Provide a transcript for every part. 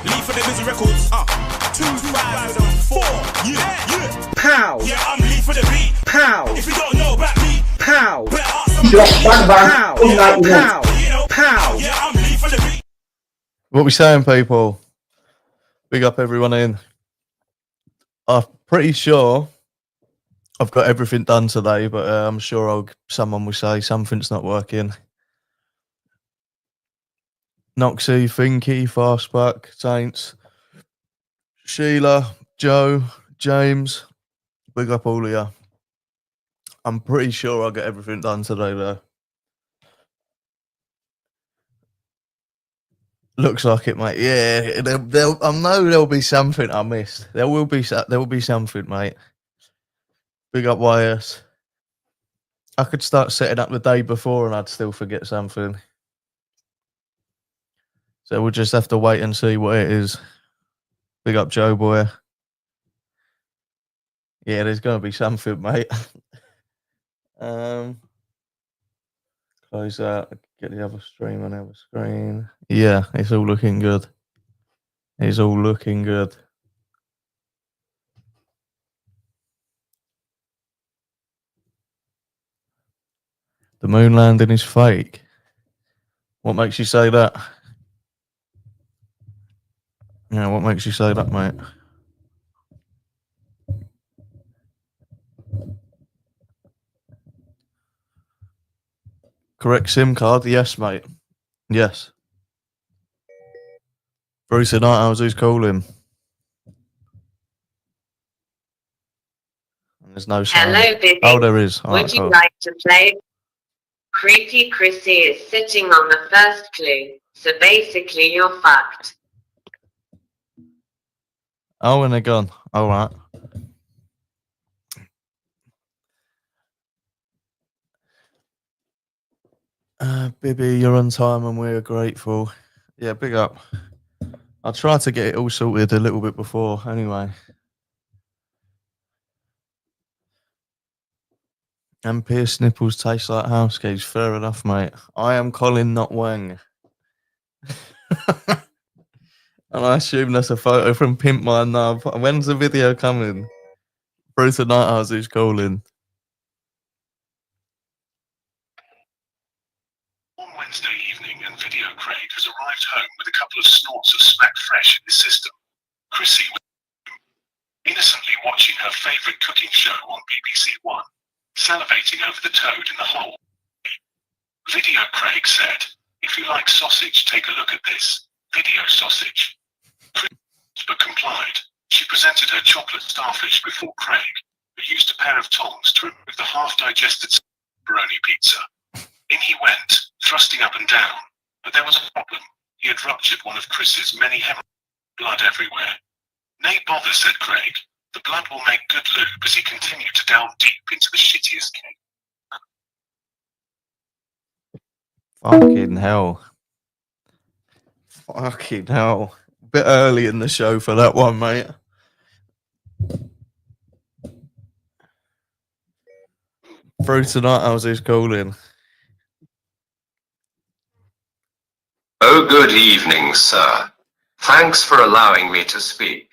Leave for the busy records. 2004. Yeah. Pow. Yeah, I'm leave for the beat. Pow. If you don't know about me, Pow. better ask somebody. Pow. Pow. Pow. Yeah, I'm leave for the beat. What we saying, people? Big up everyone in. I'm pretty sure I've got everything done today, but I'm sure someone will say something's not working. Noxie, Finky, Fastback, Saints, Sheila, Joe, James, big up all of you. I'm pretty sure I'll get everything done today, though. Looks like it, mate. Yeah, I know there'll be something I missed. There will be something, mate. Big up YS. I could start setting up the day before and I'd still forget something. So we'll just have to wait and see what it is. Big up Joe Boy. Yeah, there's going to be something, mate. Close that. Get the other stream on the other screen. Yeah, it's all looking good. It's all looking good. The moon landing is fake. What makes you say that? Yeah, what makes you say that, mate? Correct SIM card? Yes, mate. Yes. Bruce and Owlz, who's calling? There's no sound. Hello, Bibby. Oh, there is. Would you like to play? Creepy Chrissy is sitting on the first clue, so basically you're fucked. Oh, and they're gone. All right. Bibby, you're on time and we're grateful. Yeah, big up. I'll try to get it all sorted a little bit before, anyway. And pierced nipples taste like house keys. Fair enough, mate. I am Colin, not Wang. And I assume that's a photo from Pimp My Nub. When's the video coming? Through tonight, I was who's calling. One Wednesday evening, and Video Craig has arrived home with a couple of snorts of smack fresh in his system. Chrissy was innocently watching her favourite cooking show on BBC One, salivating over the toad in the hole. Video Craig said, "If you like sausage, take a look at this. Video sausage." But complied. She presented her chocolate starfish before Craig, who used a pair of tongs to remove the half-digested pepperoni pizza. In he went, thrusting up and down, but there was a problem. He had ruptured one of Chris's many hemorrhages, blood everywhere. "Nay bother," said Craig. "The blood will make good lube," as he continued to delve deep into the shittiest cake. Fucking hell. Fucking hell. Bit early in the show for that one, mate. Through tonight, I was who's calling. Oh, good evening, sir. Thanks for allowing me to speak.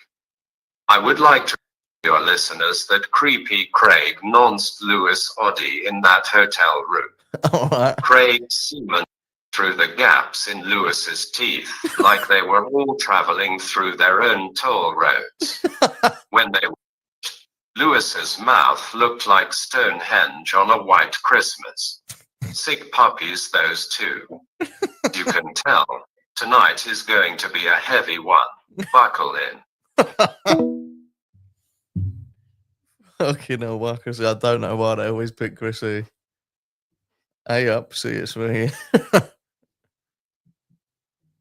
I would like to tell your listeners that Creepy Craig nonced Lewis Oddy in that hotel room. All right. Craig semen through the gaps in Lewis's teeth like they were all traveling through their own toll roads. When they Lewis's mouth looked like Stonehenge on a white Christmas. Sick puppies, those two. You can tell, tonight is going to be a heavy one. Buckle in. Fucking hell, Marcus. I don't know why they always pick Chrissy. Hey up, see it's me.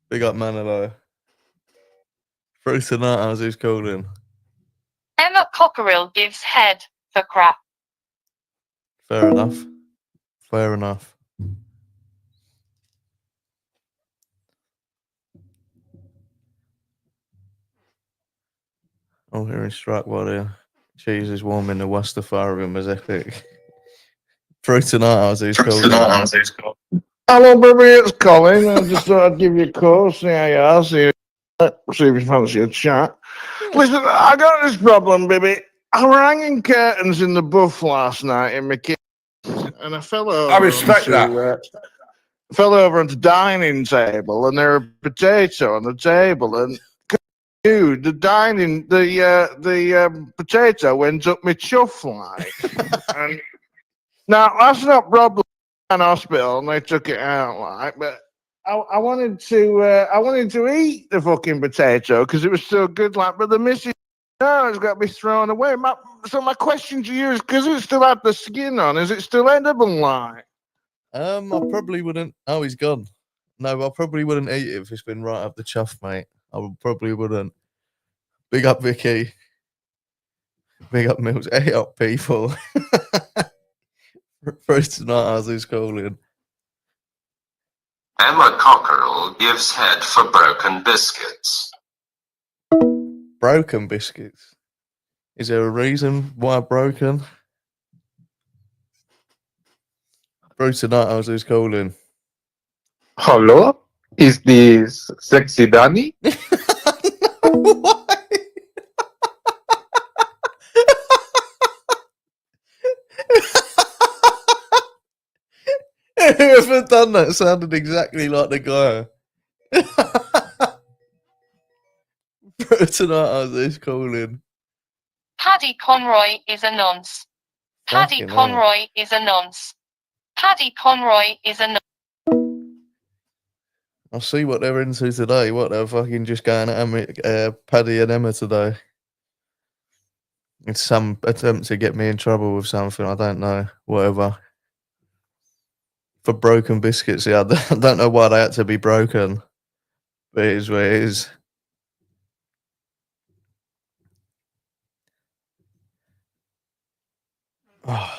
Big up Manilow. Through tonight, I was who's calling. Emma Cockerill gives head for crap. Fair enough. Fair enough. Oh, here in Strikewell, cheese is warm in the Wastafarian was epic. Through tonight, I was who's calling. Hello, baby, it's Colin. I just thought I'd give you a call, see how you are, see See if you fancy a chat. Listen, I got this problem, baby. I were hanging curtains in the buff last night in my kitchen, and I fell over. I respect that. Fell over onto the dining table, and there was a potato on the table, and dude, the potato went up my chuff like. And now that's not problem in hospital, and they took it out like, but I wanted to eat the fucking potato because it was so good, like, but the missus, no, it's got to be thrown away. So my question to you is, because it still had the skin on, is it still edible like? I probably wouldn't. Oh, he's gone. No, I probably wouldn't eat it if it's been right up the chuff, mate. Probably wouldn't. Big up, Vicky. Big up, Mills. Hey up, people. First tonight, as who's calling. Emma Cockerell gives head for broken biscuits. Broken biscuits. Is there a reason why broken? Bruce tonight, I was who's calling. Hello? Is this Sexy Danny? Why? Whoever done that sounded exactly like the guy. Tonight, I was who's calling. Paddy Conroy is a nonce. Paddy Fucking hell. Conroy is a nonce. Paddy Conroy is a nonce. I'll see what they're into today. What they're fucking just going at Paddy and Emma today. It's some attempt to get me in trouble with something. I don't know. Whatever. For broken biscuits, yeah. I don't know why they had to be broken. But it is what it is. Oh.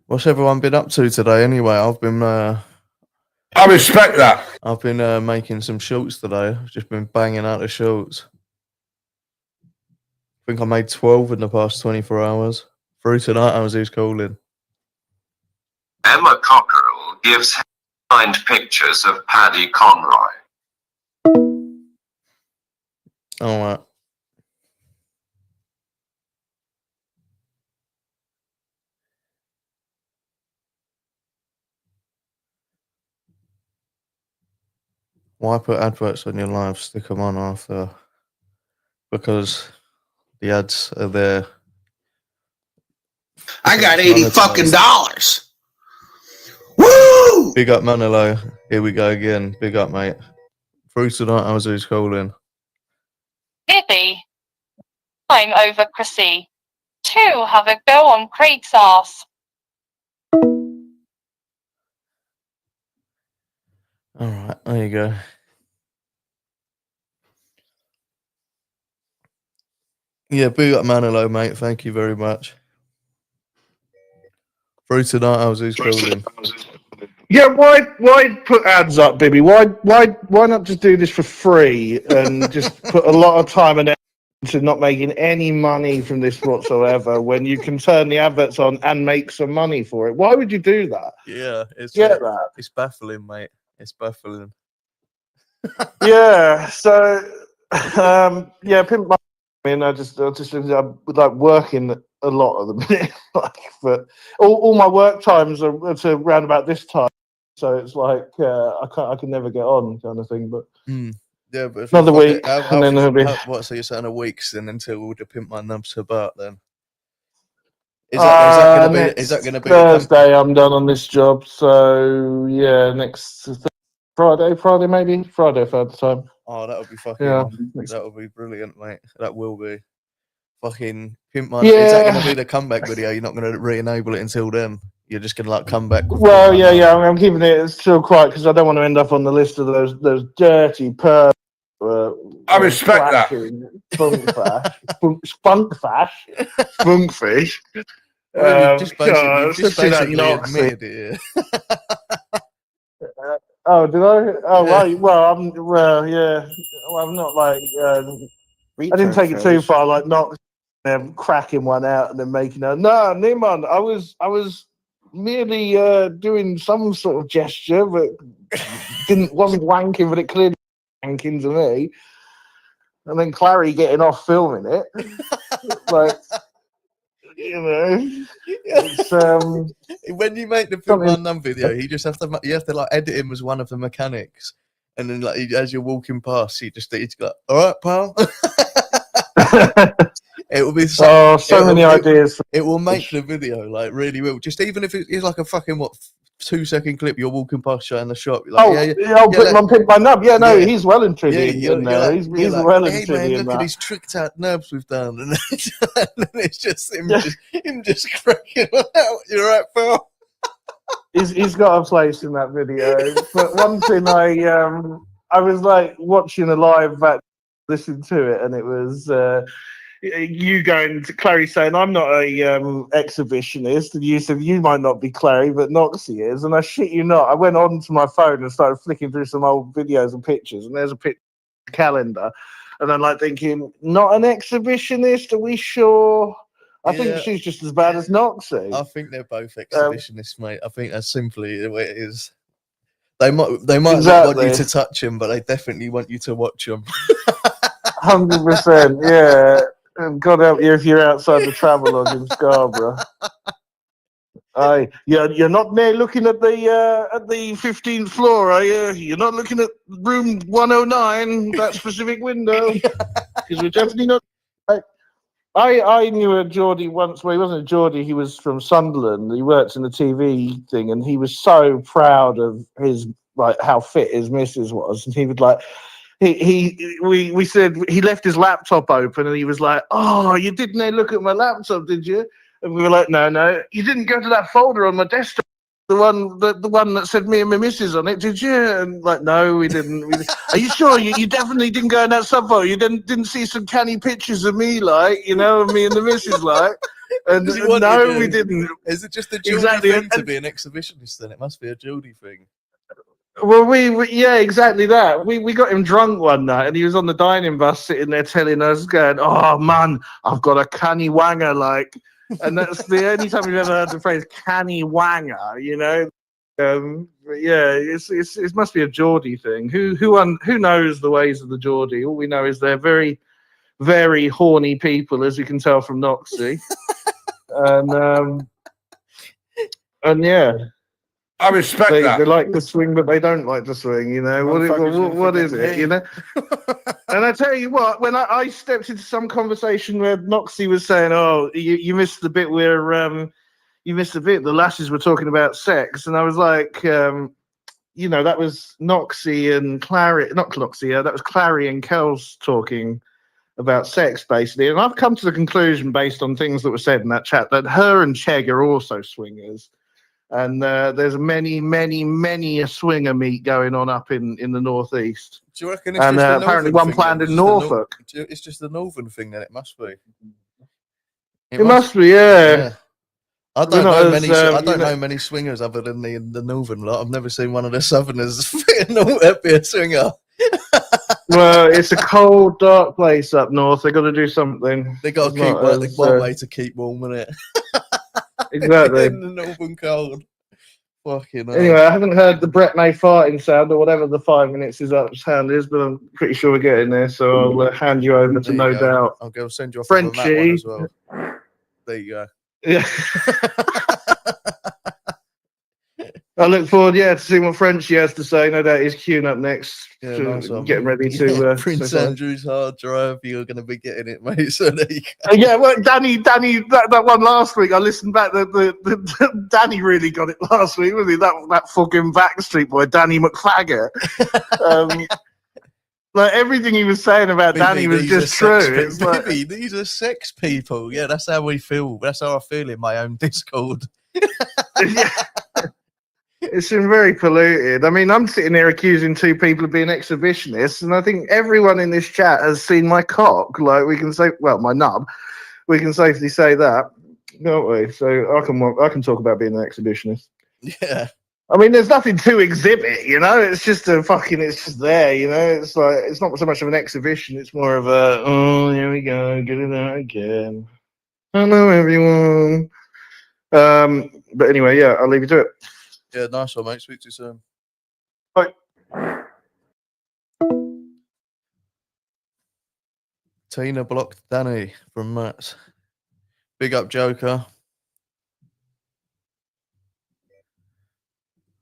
What's everyone been up to today anyway? I've been I respect that. I've been making some shorts today. I've just been banging out the shorts. I think I made 12 in the past 24 hours. Through tonight, I was who's calling. Emma Cockerell gives signed pictures of Paddy Conroy. All right. Why put adverts on your live? Stick them on after. Because the ads are there. I got $80 fucking. Woo! Big up, Manilo. Here we go again. Big up, mate. Through tonight, I was who's calling. Bibby. I'm over Chrissy. 2 have a go on Craig's ass. All right, there you go. Yeah, big up, Manilo, mate. Thank you very much. Through tonight, I was who's calling. Yeah, why put ads up, Bibby? Why not just do this for free and just put a lot of time and effort into not making any money from this whatsoever when you can turn the adverts on and make some money for it? Why would you do that? Yeah, it's baffling, mate. It's baffling. Yeah, so yeah, pimp my. I mean, I would like working a lot at the minute. Like, but all my work times are to around about this time, so it's like I can never get on kind of thing. But yeah, but another week, and then it'll be what? So you're saying a week's then until the pimp my nubs about then? Is that going to be Thursday? I'm done on this job, so yeah, next Friday maybe Friday third time. Oh, that would be fucking. Yeah, that would be brilliant, mate. That will be fucking pimp my. Yeah. Is that going to be the comeback video? You're not going to re-enable it until then. You're just going to like come back. Well, yeah. I'm keeping it still quiet because I don't want to end up on the list of those dirty pervs. I respect that. Spunkfish. Well, you've just basically admitted it. Oh, did I? Oh, right. Well, yeah. Well, I'm not like. I didn't take it too far, like not cracking one out and then making a no, Nimon. I was merely doing some sort of gesture, but wasn't wanking, but it clearly was wanking to me. And then Clary getting off filming it, like, you know, it's when you make the Film Unknown video, you have to like edit him as one of the mechanics, and then like as you're walking past, he's got, all right, pal. It will be so many ideas. It will make the video like really well. Just even if it's like a fucking 2-second clip, you're walking past showing the shop. You're like, pick my nub. Yeah, no, he's well and truly in there. He's well and truly in look at these tricked out nubs we've done, and then it's just him just cracking out. You're right, pal. He's got a place in that video. But one thing I was like watching a live back, listening to it, and it was you going to Clary saying, I'm not a exhibitionist, and you said you might not be Clary, but Noxie is. And I shit you not, I went on to my phone and started flicking through some old videos and pictures, and there's a picture calendar, and I'm like thinking, not an exhibitionist, are we sure? I think she's just as bad as Noxie. I think they're both exhibitionists, mate. I think that's simply the way it is. They might not want you to touch them, but they definitely want you to watch them. 100%, yeah. And God help you if you're outside the Travelodge in Scarborough. You're not there looking at the 15th floor, are you? You're not looking at room 109, that specific window, because we're definitely not. I knew a Geordie once. Well, he wasn't a Geordie. He was from Sunderland. He worked in the TV thing, and he was so proud of his how fit his missus was, and he would like. We said he left his laptop open, and he was like, "Oh, you didn't look at my laptop, did you?" And we were like, "No, you didn't go to that folder on my desktop, the one that said me and my missus on it, did you?" And like, "No, we didn't." Are you sure? You definitely didn't go in that subfolder. You didn't see some canny pictures of me, like, you know, of me and the missus, like. And no, we didn't. Is it just a Geordie thing to be an exhibitionist? Then it must be a Geordie thing. Well, yeah, exactly that. We got him drunk one night, and he was on the dining bus sitting there telling us, going, "Oh man, I've got a canny wanger," like, and that's the only time we've ever heard the phrase "canny wanger," you know. But yeah, it must be a Geordie thing. Who knows the ways of the Geordie? All we know is they're very, very horny people, as you can tell from Noxie, and yeah. I respect that. They like to swing, but they don't like to swing. You know what is it? You know. And I tell you what, when I stepped into some conversation where Noxie was saying, "Oh, you missed the bit where the lasses were talking about sex," and I was like, you know, that was Noxie and Clary, not Noxie. That was Clary and Kels talking about sex, basically. And I've come to the conclusion, based on things that were said in that chat, that her and Chegg are also swingers. And there's many a swinger meet going on up in the northeast. Do you reckon it's and just apparently one planned in Norfolk? It's just the northern thing, then it must be. It must be, yeah. I don't know many swingers other than the northern lot. I've never seen one of the southerners be a swinger. Well, it's a cold, dark place up north. They got to do something. They got to keep one way to keep warm, isn't it? Exactly. In the northern cold. Fucking hell. Anyway, I haven't heard the Brett May farting sound or whatever the 5 minutes sound is, but I'm pretty sure we're getting there. So I'll hand you over to No Doubt. I'll go send you off Frenchie. on that one as well. There you go. Yeah. I look forward, to seeing what Frenchie has to say. No doubt he's queuing up next. Yeah, nice one. Getting ready to Prince Andrew's hard drive. You're going to be getting it, mate. So there you go. Yeah, well, Danny, that one last week. I listened back. The Danny really got it last week, wasn't he? That fucking Backstreet Boy, Danny McFaggot. Like everything he was saying about Danny was just true. It's like, these are sex people. Yeah, that's how we feel. That's how I feel in my own Discord. Yeah. It's been very polluted. I mean, I'm sitting there accusing 2 people of being exhibitionists, and I think everyone in this chat has seen my cock. Like, we can say, well, my nub. We can safely say that, don't we? So I can talk about being an exhibitionist. Yeah. I mean, there's nothing to exhibit, you know. It's just it's just there, you know. It's like, it's not so much of an exhibition. It's more of a, oh, here we go, get it out again. Hello, everyone. But anyway, yeah, I'll leave you to it. Yeah, nice one, mate. Speak to you soon. Bye. Tina blocked Danny from Matt's. Big up, Joker.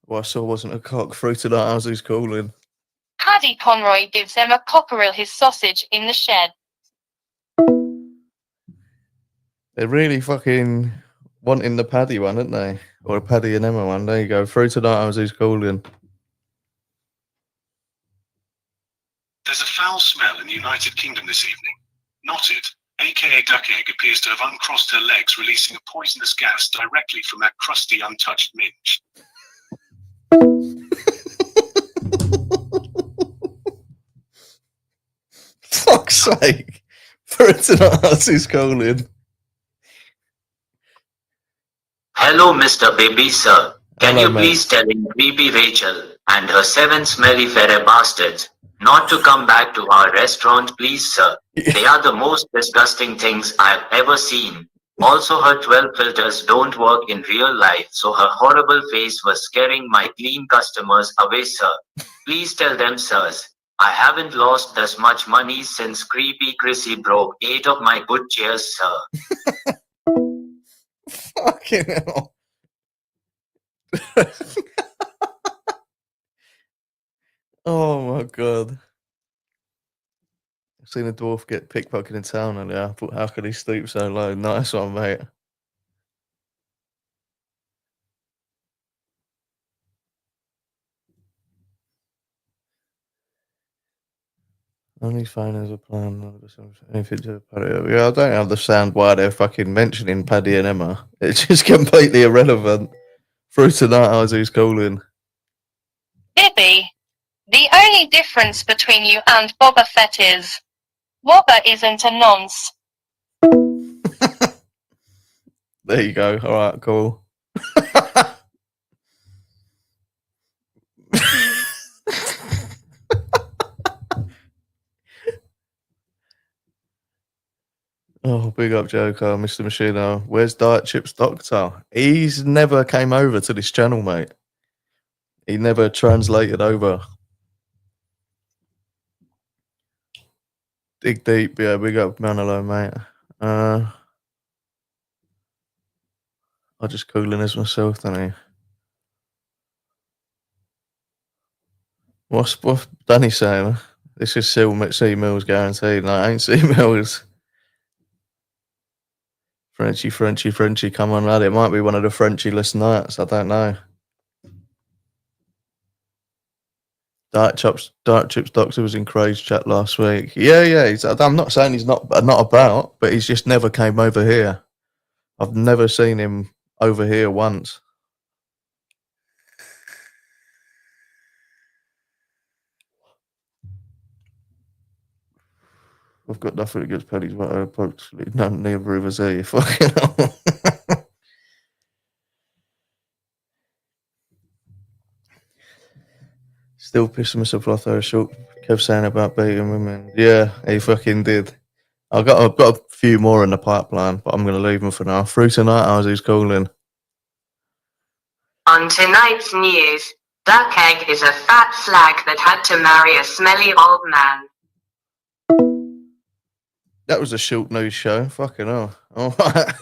What I saw wasn't a cock. Through to that, how's he's calling? Paddy Conroy gives Emma Cockerill his sausage in the shed. They're really fucking wanting the Paddy one, aren't they? Or a Paddy and Emma one. There you go. Through to that, how's he's calling? There's a foul smell in the United Kingdom this evening. Knotted, aka Duck Egg, appears to have uncrossed her legs, releasing a poisonous gas directly from that crusty, untouched minge. Fuck's sake. Through to that, how's he's calling? Hello, Mr. Baby, sir. Can Hello, you mate. please tell creepy Rachel and her 7 smelly fairy bastards not to come back to our restaurant, please, sir? They are the most disgusting things I've ever seen. Also, her 12 filters don't work in real life, so her horrible face was scaring my clean customers away, sir. Please tell them, sirs, I haven't lost this much money since creepy Chrissy broke 8 of my good chairs, sir. Fucking hell. Oh my god. I've seen a dwarf get pickpocketed in town earlier. I thought, how could he stoop so low? Nice one, mate. Only phone has a plan. Anything to Paddy. Yeah, I don't understand why they're fucking mentioning Paddy and Emma. It's just completely irrelevant. Through to that, how's he's calling? Bibby, the only difference between you and Boba Fett is Wobber isn't a nonce. There you go. All right, cool. Oh, big up Joker, Mr. Machino. Where's Diet Chips Doctor? He's never came over to this channel, mate. He never translated over. Dig deep, yeah, big up Manolo, mate. I'll just cooling this myself, don't I? What's Danny saying? This is C Mills guaranteed. No, I ain't C Mills. Frenchy, come on, lad. It might be one of the Frenchy-less nights. I don't know. Diet Chips Doctor was in Craig's chat last week. Yeah. I'm not saying he's not about, but he's just never came over here. I've never seen him over here once. I've got nothing against Paddy's, but I approximately none neither of us here. Fucking hell. Still pissing myself off though. Short kept saying about beating women. Yeah, he fucking did. I've got a few more in the pipeline, but I'm gonna leave them for now. Through tonight, how's he's calling? On tonight's news, Duck Egg is a fat slag that had to marry a smelly old man. That was a short news show. Fucking hell. All right.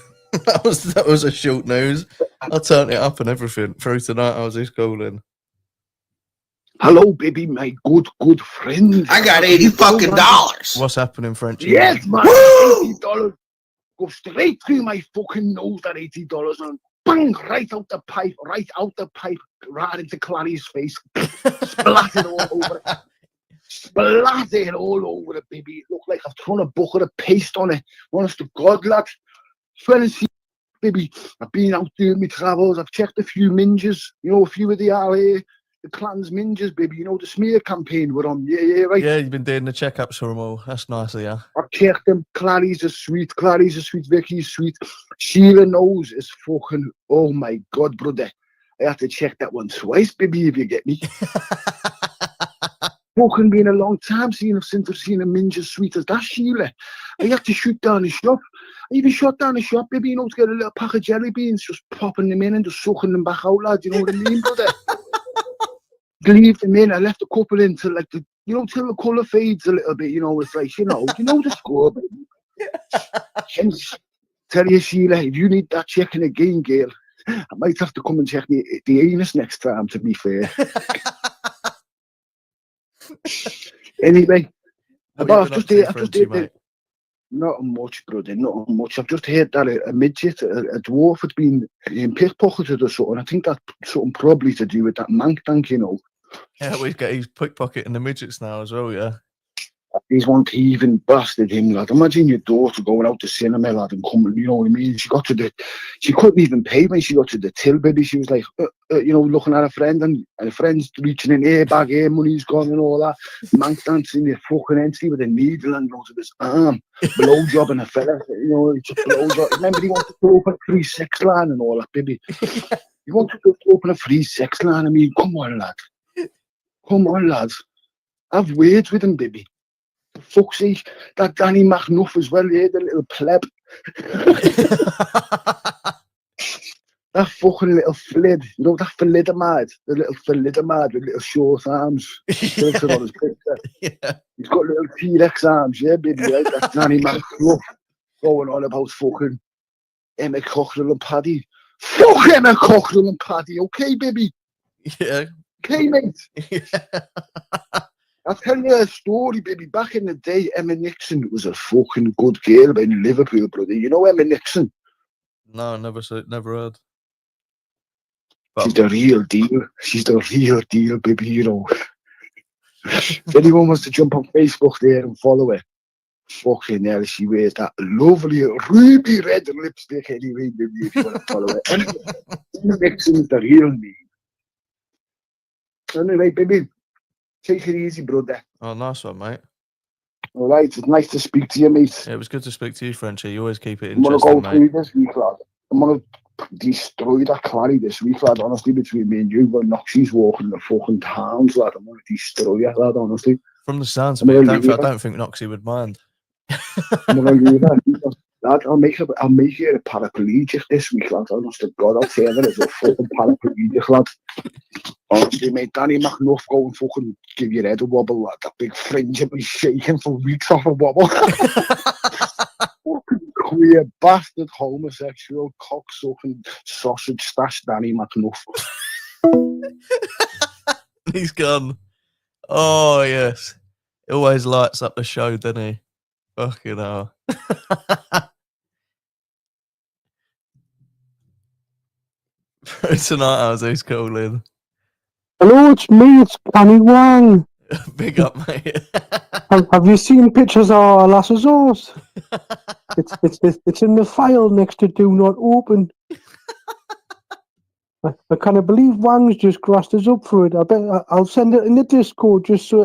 that was a short news. I turned it up and everything. Through tonight, how's he's calling? Hello, baby, my good friend. I got $80 fucking dollars. What's happening, Frenchie? Yes, man. $80. Go straight through my fucking nose, that $80, and bang, right out the pipe, right into Clary's face. Splattered all over it. Splattered all over it, baby. It looked like I've thrown a bucket of paste on it. Honest to God, lad. Trying to see, baby, I've been out doing my travels. I've checked a few minges, a few of the the Clans minges, baby, the smear campaign we're on. Yeah, right. Yeah, you've been doing the checkups for them all. That's nice of you. I've checked them. Clary's is sweet. Vicky's sweet. Sheila knows is fucking, oh my God, brother. I have to check that one twice, baby, if you get me. fucking been a long time since I've seen a minge as sweet as that, Sheila. I had to shoot down the shop. I even shot down the shop, baby, to get a little pack of jelly beans, just popping them in and just sucking them back out, lad. You know what I mean, brother? Leave them in. I left a couple in till like till the colour fades a little bit. It's like you know the score, baby. And tell you, Sheila, if you need that checking again, girl, I might have to come and check the anus next time. To be fair. Anyway, I've just heard not much, brother, not much. I've just heard that a midget, a dwarf, had been pickpocketed or something. I think that's something probably to do with that mank tank, Yeah, he's pickpocketing the midgets now as well, yeah. He's one thieving bastard, him, lad. Imagine your daughter going out to cinema, lad, and coming, you know what I mean? She couldn't even pay when she got to the till, baby. She was like, looking at her friend, and her friend's reaching in her bag, her money's gone and all that. Mank dancing the fucking entry with a needle and goes to his arm, blowjob and a fella, it's a blowjob. Remember, he wanted to open a free sex line and all that, baby. He wanted to open a free sex line. I mean, come on, lad. Come on, lads. Have words with him, baby. For fuck's sake, that Danny McNuff as well, yeah, the little pleb. That fucking little flid, that thalidomide, the little thalidomide with little short arms. Filtered on his picture. Yeah. He's got little T-Rex arms, yeah, baby, right? That's Danny McNuff going on about fucking Emma Cockrell and Paddy. Fuck Emma Cockrell and Paddy, okay, baby? Yeah. Okay, mate. Yeah. I'll tell you a story, baby. Back in the day, Emma Nixon was a fucking good girl in Liverpool, brother. You know Emma Nixon? No, never heard. She's the real deal. She's the real deal, baby, If anyone wants to jump on Facebook there and follow her, fucking hell, she wears that lovely ruby red lipstick anyway, baby, if you want to follow her. Emma Nixon's the real me. Anyway, baby. Take it easy, brother. Oh, nice one, mate. All right, it's nice to speak to you, mate. Yeah, it was good to speak to you, Frenchie. You always keep it I'm going to interesting, go mate. through this week, lad. I'm going to destroy that Clary this week, lad. Honestly, between me and you, when Noxie's walking the fucking towns, lad, I'm going to destroy you, lad, honestly. From the sounds of it, I don't think Noxie would mind. I'm going to leave that. Lad, I'll make you a paraplegic this week, lad. Honest to God, I'll tell you, as a fucking paraplegic, lad. Honestly, mate, Danny McNuff go and fucking give your head a wobble, lad. That big fringe will be shaking for weeks off a wobble. Fucking queer bastard, homosexual, cocksucking, sausage stash Danny McNuff. He's gone. Oh, yes. He always lights up the show, doesn't he? Fucking hell. Tonight, I was who's calling. Hello, it's me, it's Kenny Wang. Big up, mate. Have you seen pictures of Lass's horse? It's in the file next to Do Not Open. I can't believe Wang's just grassed us up for it. I bet I'll send it in the Discord just so.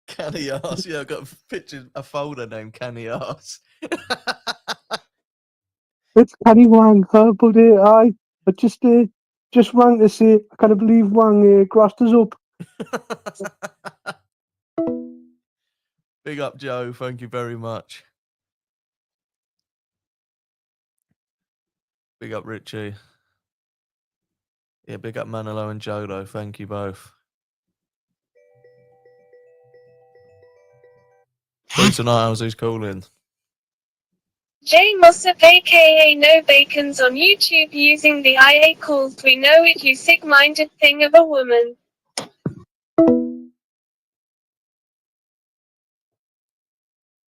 Canny Arse. Yeah, I've got a folder named Canny Arse. It's Kenny Wang, but I just rang to say I can't believe Wang grassed us up. Big up, Joe. Thank you very much. Big up, Richie. Yeah, big up Manolo and Joe, though. Thank you both. So tonight, I was who's calling. Jay Mossop aka No Bacons on YouTube using the IA calls we know it you sick-minded thing of a woman.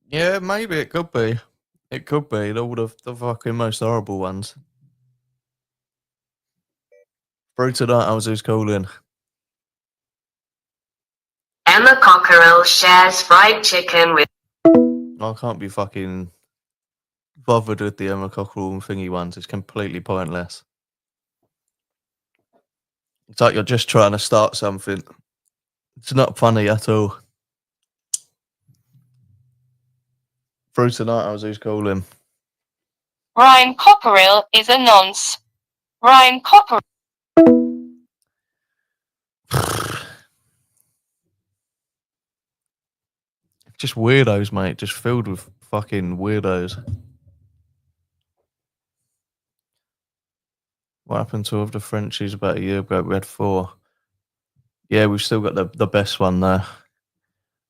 Yeah, maybe it could be. It could be. All the fucking most horrible ones. Through tonight, I was who's calling. Emma Cockerell shares fried chicken with. I can't be fucking bothered with the Emma Cockerell and thingy ones. It's completely pointless. It's like you're just trying to start something. It's not funny at all. Through tonight, I was who's calling. Ryan Cockerill is a nonce. Ryan Cockerill. Just weirdos, mate. Just filled with fucking weirdos. What happened to other Frenchies about a year ago? We had 4. Yeah, we've still got the best one there.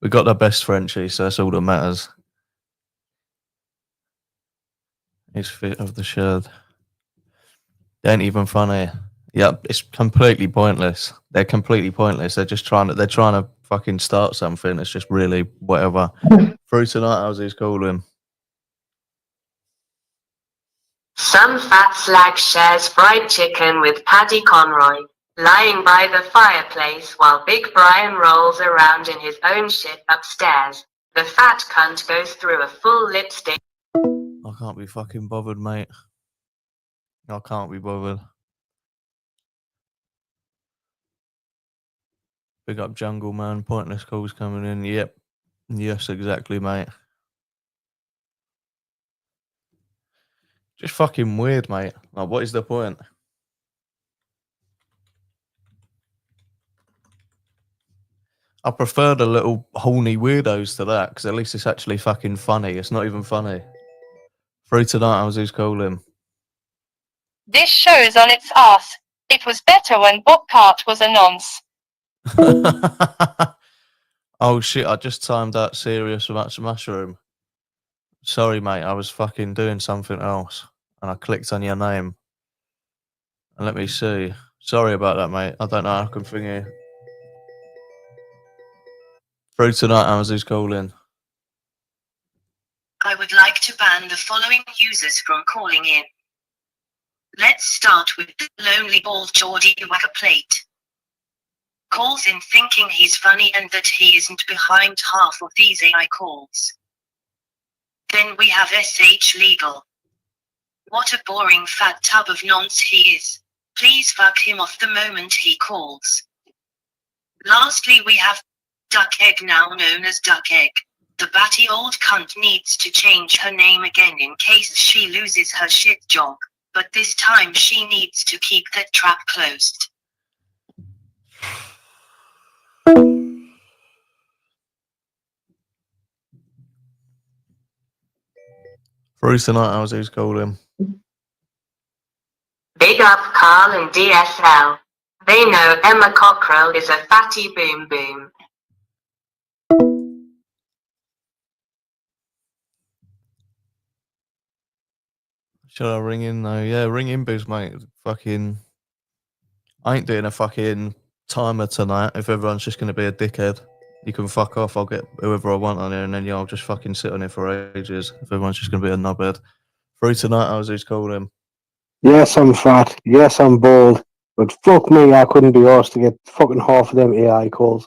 We got the best Frenchie, so that's all that matters. He's fit of the shirt. They ain't even funny. Yeah, it's completely pointless. They're completely pointless. They're trying to fucking start something. It's just really whatever. Through tonight, how's he's calling? Some fat slag shares fried chicken with Paddy Conroy, lying by the fireplace while Big Brian rolls around in his own shit upstairs. The fat cunt goes through a full lipstick. I can't be fucking bothered, mate. I can't be bothered. Big up Jungle Man. Pointless calls coming in. Yep. Yes, exactly, mate. Just fucking weird, mate. Like, what is the point? I prefer the little horny weirdos to that, because at least it's actually fucking funny. It's not even funny. Through tonight, how's who's calling? This show is on its ass. It was better when Bob Cart was a nonce. Oh shit, I just timed out serious about some mushroom. Sorry, mate, I was fucking doing something else. And I clicked on your name. And let me see. Sorry about that, mate. I don't know how I can thingy. Through tonight, how's who's calling? I would like to ban the following users from calling in. Let's start with the lonely bald Geordie Wackerplate. Calls in thinking he's funny and that he isn't behind half of these AI calls. Then we have SH Legal. What a boring fat tub of nonce he is. Please fuck him off the moment he calls. Lastly we have Duck Egg, now known as Duck Egg. The batty old cunt needs to change her name again in case she loses her shit job. But this time she needs to keep that trap closed. Through tonight, how's who's calling? Big up Carl and DSL. They know Emma Cockrell is a fatty boom boom. Should I ring in though? Yeah, ring in, boost, mate. Fucking, I ain't doing a fucking timer tonight. If everyone's just gonna be a dickhead, you can fuck off. I'll get whoever I want on here, and then I'll just fucking sit on it for ages. If everyone's just gonna be a knobhead. Through tonight, how's who's calling? Yes, I'm fat. Yes, I'm bald. But fuck me, I couldn't be arsed to get fucking half of them AI calls.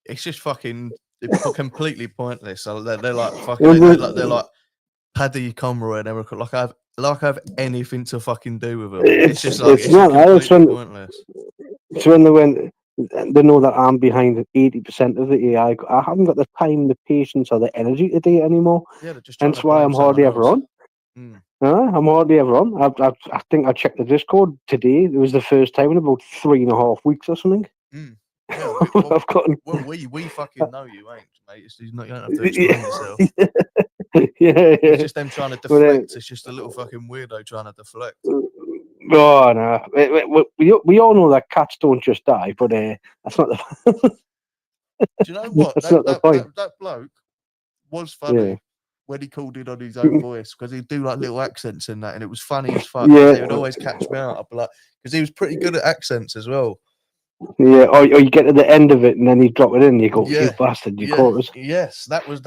It's just fucking completely pointless. So they're like fucking. They're like Paddy Conroy and Eric. Like I have anything to fucking do with them. It's just like it's not. just completely pointless. It's when they know that I'm behind 80% of the AI. I haven't got the time, the patience, or the energy to do it anymore. Yeah, they're just Hence why I'm hardly ever on. I'm hardly ever on. I think I checked the Discord today. It was the first time in about 3.5 weeks or something. Yeah, we fucking know you, ain't mate? You don't have to explain yourself. Yeah. It's just them trying to deflect. It's just a little fucking weirdo trying to deflect. Oh no, we all know that cats don't just die, but that's not the. Do you know what? That's not the point. That bloke was funny when he called in on his own voice, because he'd do like little accents in that, and it was funny as fuck. Yeah. He would always catch me out. I'd be like, because he was pretty good at accents as well. Yeah, or you get to the end of it and then you drop it in. And you go, "You bastard, you chorus." Yes, that was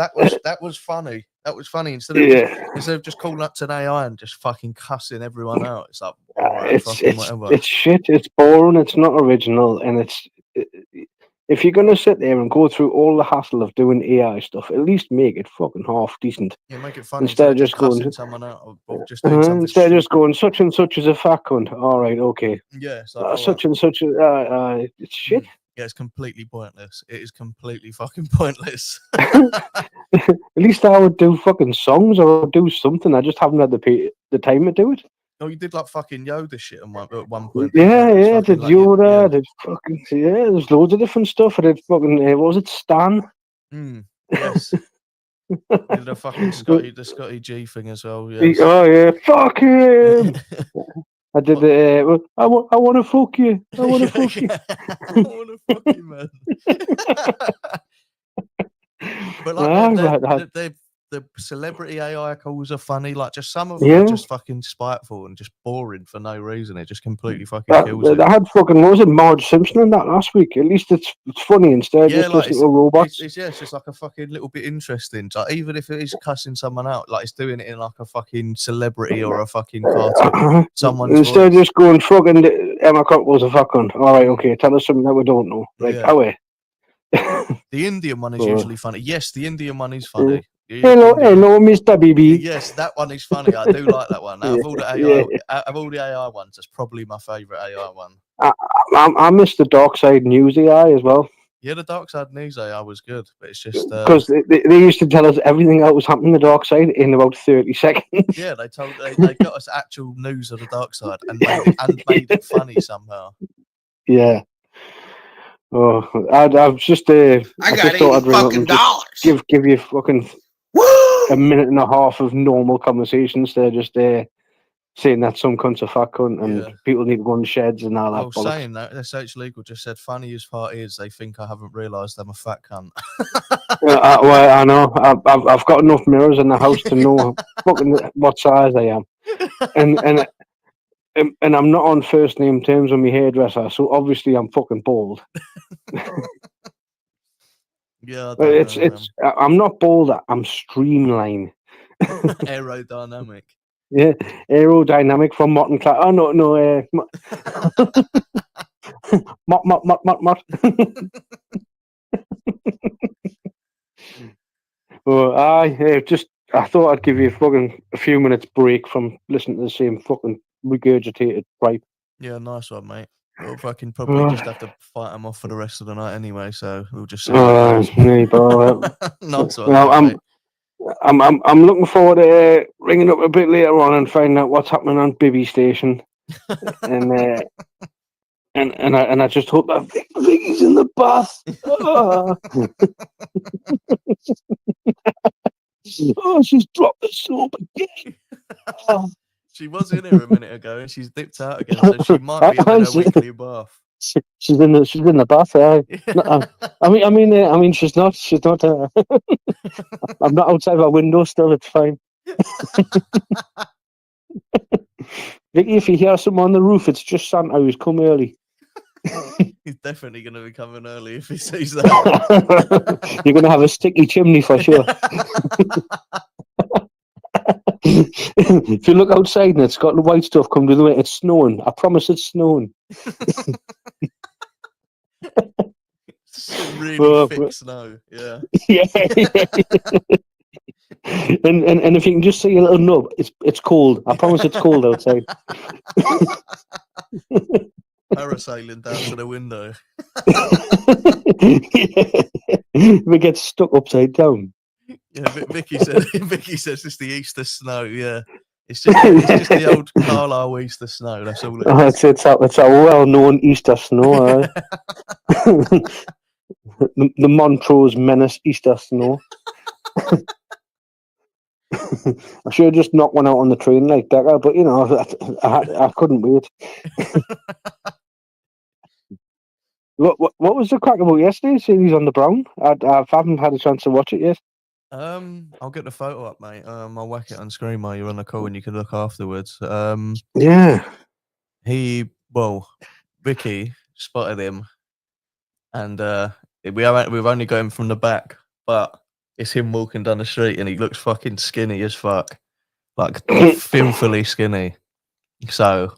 funny. That was funny. Instead of just calling up to an AI and just fucking cussing everyone out, it's like it's shit. It's boring. It's not original, and if you're gonna sit there and go through all the hassle of doing AI stuff, at least make it fucking half decent. Yeah, make it funny instead of just cussing going someone out or just doing something. Instead of just going, such and such is a fat cunt. All right, okay. Yeah, so, such and such. It's shit. Yeah, it's completely pointless. It is completely fucking pointless. At least I would do fucking songs or do something. I just haven't had the time to do it. Oh, you did like fucking Yoda shit at one point. Yeah, did Yoda, did fucking there's loads of different stuff. I did fucking what was it, Stan? Yes. Did the fucking Scotty G thing as well. Yes. Oh yeah, fuck him. I did the. I want to fuck you. I want to fuck you. I want to fuck you, man. But like the celebrity AI calls are funny. Like just some of them are just fucking spiteful and just boring for no reason. It just completely fucking kills it. I had fucking what was it, Marge Simpson in that last week. At least it's funny instead. Yeah, Just like little robots. It's just like a fucking little bit interesting. Like even if it is cussing someone out, like it's doing it in like a fucking celebrity or a fucking cartoon. Someone's instead voice. just going fucking Emma Cockles a fucking. All right, okay. Tell us something that we don't know. Right, away. The Indian one is usually funny. Yes, the Indian one is funny. Hello, Mr. BB. Yes, that one is funny. I do like that one. Out of all the AI, out of all the AI ones, that's probably my favourite AI one. I miss the Dark Side News AI as well. Yeah, the Dark Side News AI was good, but it's just because they used to tell us everything that was happening in the dark side in about 30 seconds. Yeah, they got us actual news of the dark side and made it funny somehow. Yeah. Oh, I've just I just thought I'd ring up and give you fucking a minute and a half of normal conversations. They're just saying that some cunts are fat cunt and people need to go in sheds and all that. Well, saying that, SH Legal just said, funniest part is they think I haven't realised I'm a fat cunt. Well, I know. I've got enough mirrors in the house to know fucking what size I am. And I'm not on first name terms with my hairdresser, so obviously I'm fucking bald. Yeah, I'm not bald. I'm streamlined. Aerodynamic. Yeah, aerodynamic from Mott and Clark. Oh no, Mott. Well, I thought I'd give you a few minutes break from listening to the same fucking regurgitated pipe. Yeah, nice one, mate. We'll fucking probably just have to fight them off for the rest of the night anyway, so we'll just see. Nice one. Mate. I'm looking forward to ringing up a bit later on and finding out what's happening on Bibby Station, and I just hope that Vicky's in the bath. Oh, she's dropped the soap again. She was in here a minute ago and she's dipped out again, so she might be having her weekly bath. She's in the bath. I mean, she's not. I'm not outside my window still. It's fine. Vicky, if you hear someone on the roof, it's just Santa who's come early. He's definitely going to be coming early if he sees that. You're going to have a sticky chimney for sure. If you look outside and it's got the white stuff come to the way, it's snowing. I promise it's snowing. Really thick snow, yeah. Yeah. And if you can just see a little nub, it's cold. I promise it's cold outside. Parasailing down to the window. We get stuck upside down. Yeah, Vicky says it's the Easter snow. Yeah, it's just the old Carlisle Easter snow. That's all it is. It's a well-known Easter snow. The Montrose Menace Easter snow. I should have just knocked one out on the train like that, but you know, I couldn't wait. What was the crack about yesterday? Series on the Brown. I haven't had a chance to watch it yet. I'll get the photo up, mate. I'll whack it on screen while you're on the call, and you can look afterwards. Yeah. Vicky spotted him, and we've only got him from the back, but it's him walking down the street, and he looks fucking skinny as fuck, like filthily skinny. So,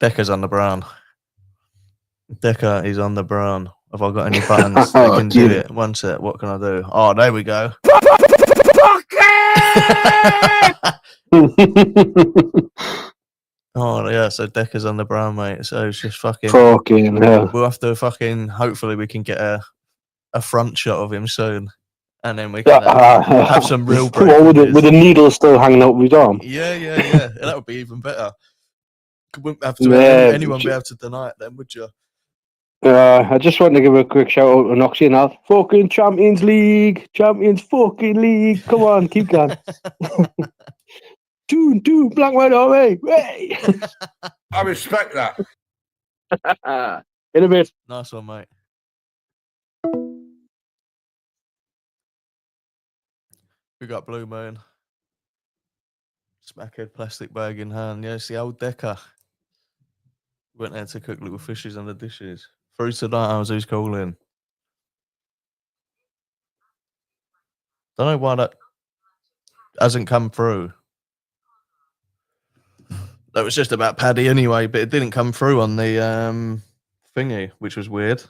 Decker's on the Brown. Decker is on the Brown. Have I got any buttons that can do it? One sec. What can I do? Oh, there we go. Oh yeah, so Decker's on the Brown, mate. So it's just fucking hell. We'll have to fucking. Hopefully, we can get a front shot of him soon, and then we can have some real. With the needle still hanging out of his arm. Yeah. That would be even better. Wouldn't have to anyone be able to deny it then, would you? I just want to give a quick shout out to Noxie now. Fucking Champions League! Champions fucking League! Come on, keep going. Two, black, white, away! Hey! I respect that. In a bit. Nice one, mate. We got Blue Moon. Smackhead plastic bag in hand. Yeah, it's the old Decker. Went there to cook little fishes on the dishes. Through tonight, I was who's calling. Don't know why that hasn't come through. That was just about Paddy anyway, but it didn't come through on the thingy, which was weird.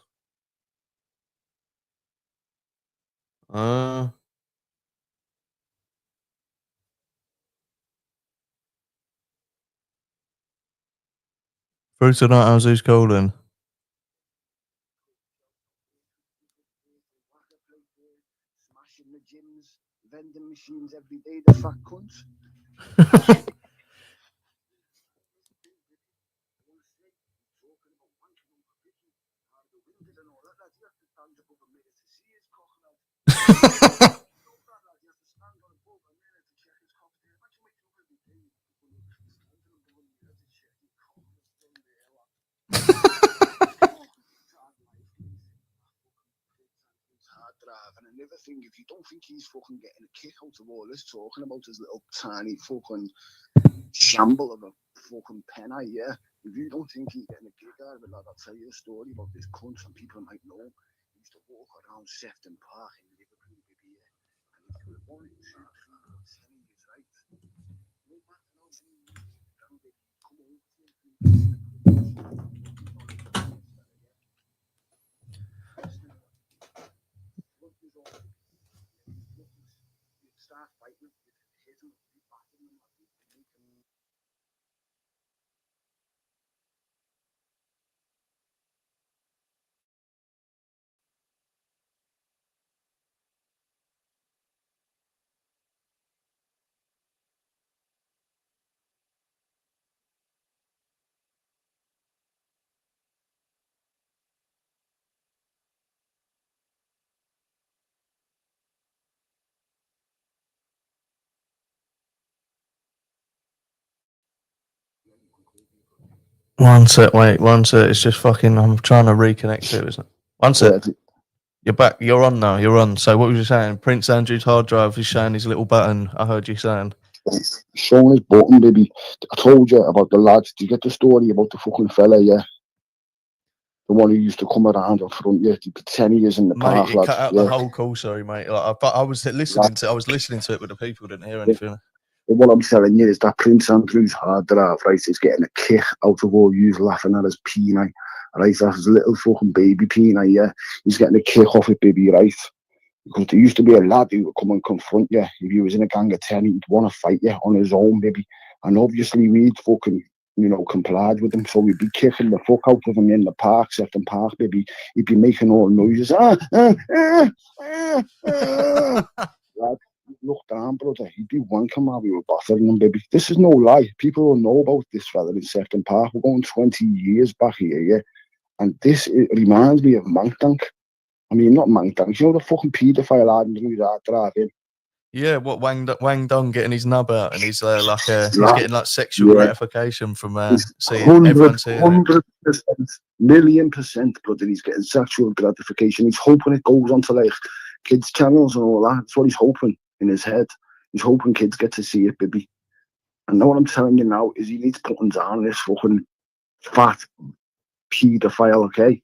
Through tonight, I was who's calling. Smashing the gyms, vending machines every day, the fat cunts. And another thing, if you don't think he's fucking getting a kick out of all this talking about his little tiny fucking shamble of a fucking penny, yeah. If you don't think he's getting a kick out of it, like, I'll tell you a story about this cunt, and people might know. He used to walk around Sefton Park in Liverpool, baby, yeah. And if you were 1, 2, 3, 10 years, right? No matter how many years you've done, baby, come over to start fighting with him, One sec, wait, one sec. It's just fucking. I'm trying to reconnect to it, isn't it? One sec. You're back. You're on now. You're on. So what was you saying? Prince Andrew's hard drive is showing his little button. I heard you saying. showing his button, baby. I told you about the lads. Do you get the story about the fucking fella, yeah? The one who used to come around in front, yeah, 10 years in the Mate, park, it lads. cut out Yeah. the whole call. Sorry, mate. Like, I was listening to. I was listening to it, but the people didn't hear anything. But what I'm telling you is that Prince Andrew's hard drive, right, is getting a kick out of all you laughing at his peanut, right? That's his little fucking baby peanut, yeah. He's getting a kick off it, baby, right? Because there used to be a lad who would come and confront you. If he was in a gang of 10, he'd want to fight you on his own, baby. And obviously we'd fucking, complied with him. So we'd be kicking the fuck out of him in the park, Sefton Park, baby. He'd be making all noises. Lad, look down, brother. He'd be wanking while we were battering him, baby. This is no lie. People will know about this fella in Sefton Park. We're going 20 years back here, yeah? And it reminds me of Mankdank. I mean, not Mankdank. You know the fucking paedophile lad who's out driving? Yeah, what Wang Dong getting his nub out and he's he's getting like sexual gratification from seeing everyone seeing it. 100%, $1,000,000%, brother. He's getting sexual gratification. He's hoping it goes onto like kids' channels and all that. That's what he's hoping in his head. He's hoping kids get to see it, baby. And now what I'm telling you now is he needs putting down this fucking fat paedophile, okay?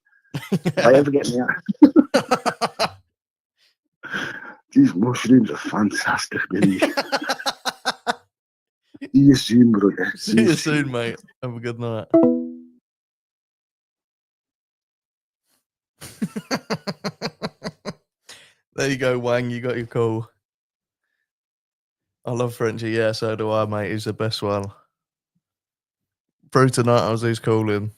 If I ever get me out. These mushrooms are fantastic, baby. See you soon, brother. See you soon, mate. Have a good night. There you go, Wang. You got your call. I love Frenchie. Yeah, so do I, mate. He's the best one. Through tonight, I was who's calling.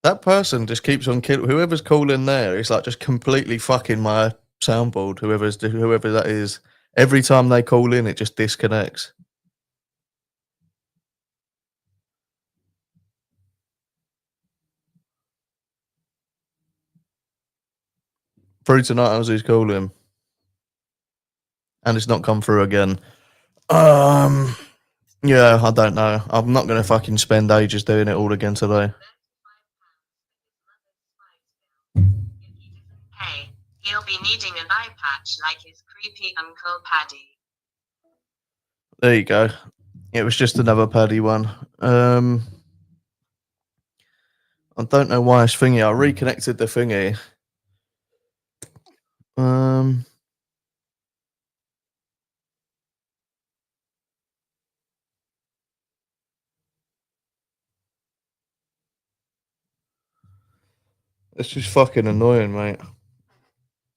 That person just keeps on killing. Whoever's calling there is like just completely fucking my soundboard. Whoever that is. Every time they call in, it just disconnects. Through tonight, as he's calling. And it's not come through again. Yeah, I don't know. I'm not going to fucking spend ages doing it all again today. Hey, he'll be needing an eye patch like his creepy Uncle Paddy. There you go. It was just another Paddy one. I don't know why it's thingy. I reconnected the thingy. It's just fucking annoying, mate.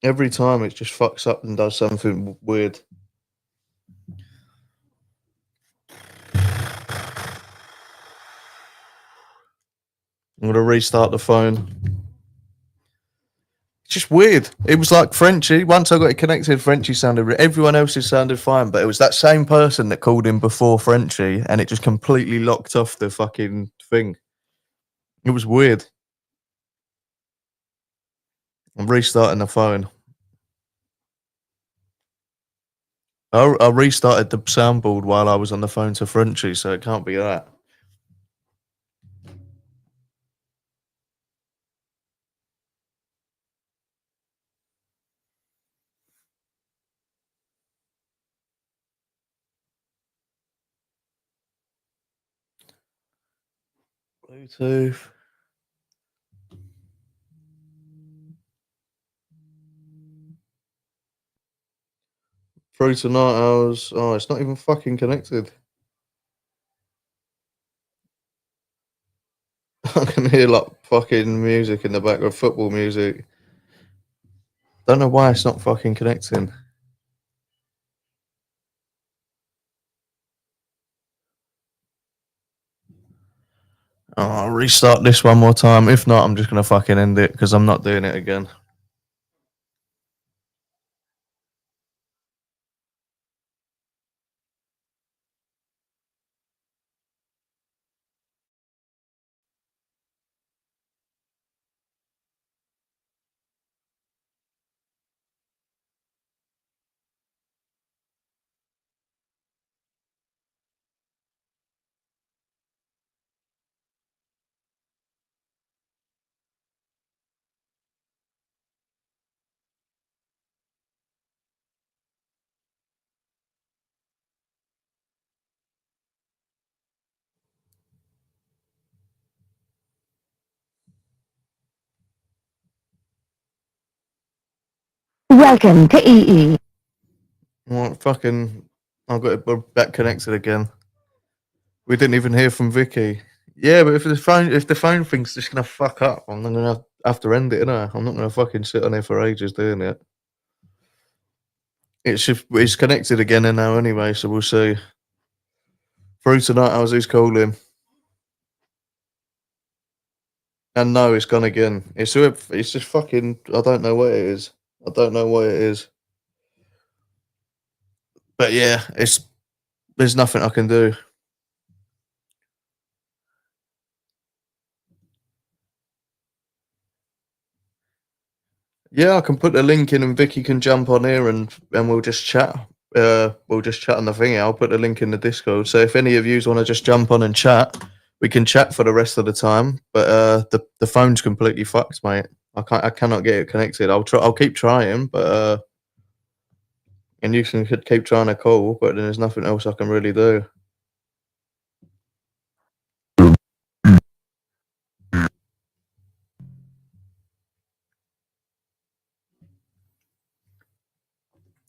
Every time it just fucks up and does something weird. I'm gonna restart the phone. It's just weird. It was like Frenchie. Once I got it connected, Frenchie sounded. Everyone else's sounded fine, but it was that same person that called in before Frenchie, and it just completely locked off the fucking thing. It was weird. I'm restarting the phone. I restarted the soundboard while I was on the phone to Frenchie, so it can't be that. Bluetooth. Through tonight, Owlz. Oh, it's not even fucking connected. I can hear like fucking music in the background, football music. Don't know why it's not fucking connecting. Oh, I'll restart this one more time. If not, I'm just gonna fucking end it because I'm not doing it again. Welcome to EE. Well, fucking, I've got it back connected again. We didn't even hear from Vicky. Yeah, but if the phone thing's just gonna fuck up, I'm not gonna have to end it, innit? I'm not gonna fucking sit on here for ages doing it. It's connected again now anyway, so we'll see. Through tonight, I was who's calling. And no, it's gone again. It's just fucking. I don't know what it is. I don't know what it is. But yeah, there's nothing I can do. Yeah, I can put the link in, and Vicky can jump on here, and we'll just chat. We'll just chat on the thing. I'll put the link in the Discord. So if any of you want to just jump on and chat, we can chat for the rest of the time. But the phone's completely fucked, mate. I cannot get it connected. I'll keep trying, but and you can keep trying to call, but then there's nothing else I can really do.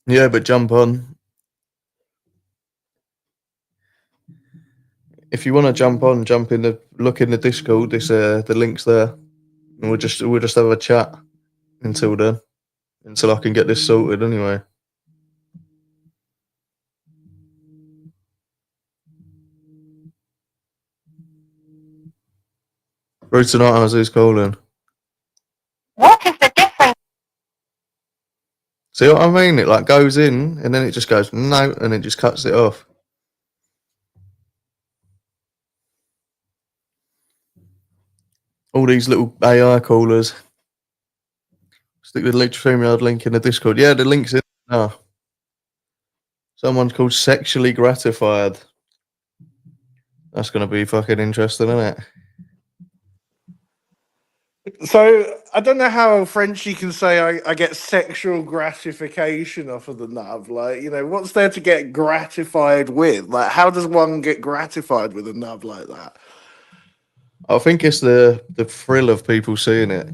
Yeah, but jump on. If you want to jump on, look in the Discord. The link's there, and we'll just have a chat until then, until I can get this sorted anyway. Through tonight, I was who's calling. What is the difference? See what I mean? It like goes in, and then it just goes no, and it just cuts it off. All these little AI callers. Stick the StreamYard link in the Discord. Yeah, the link's in. Oh. Someone's called Sexually Gratified. That's going to be fucking interesting, isn't it? So I don't know how Frenchie can say I get sexual gratification off of the nub. Like, you know, what's there to get gratified with? Like, how does one get gratified with a nub like that? I think it's the thrill of people seeing it.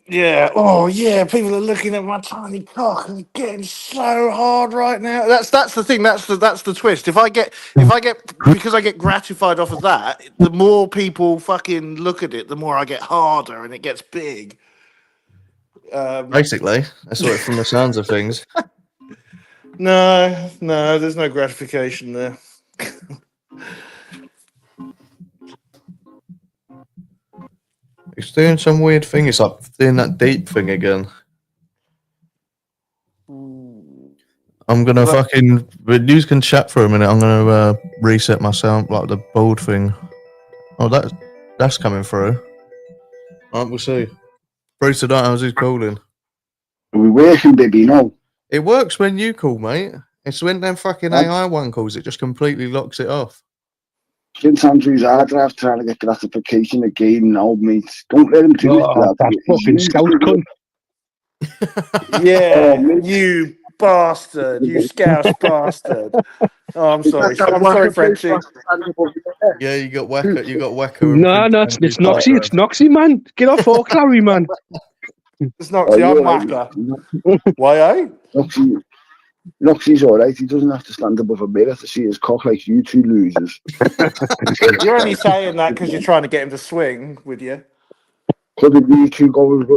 Yeah. Oh, yeah. People are looking at my tiny cock and getting so hard right now. That's the thing. That's the twist. If I get because I get gratified off of that, the more people fucking look at it, the more I get harder and it gets big. Basically, that's what from the sounds of things. No, there's no gratification there. It's doing some weird thing. It's like doing that deep thing again. I'm gonna fucking. But you can chat for a minute. I'm gonna reset my sound, like the bold thing. Oh, that's coming through. Alright, we'll see. Bruce tonight, how's he calling? Are we working, baby? No. It works when you call, mate. It's when them fucking AI one calls. It just completely locks it off. Prince Andrew's hard drive trying to get gratification again now, mate. Don't let him do it. Lad. That fucking scout cunt. Yeah, you bastard. You scouse bastard. Oh, I'm sorry. I'm sorry, Frenchie. Yeah, you got Weka. You got Weka. No, it's Noxie. It's Noxie, man. Get off all Clary, man. It's Noxie. I'm Waka. Why, eh? Noxie's alright. He doesn't have to stand above a mirror to see his cock like you two losers. You're only saying that because you're trying to get him to swing with you. Couldn't you two go and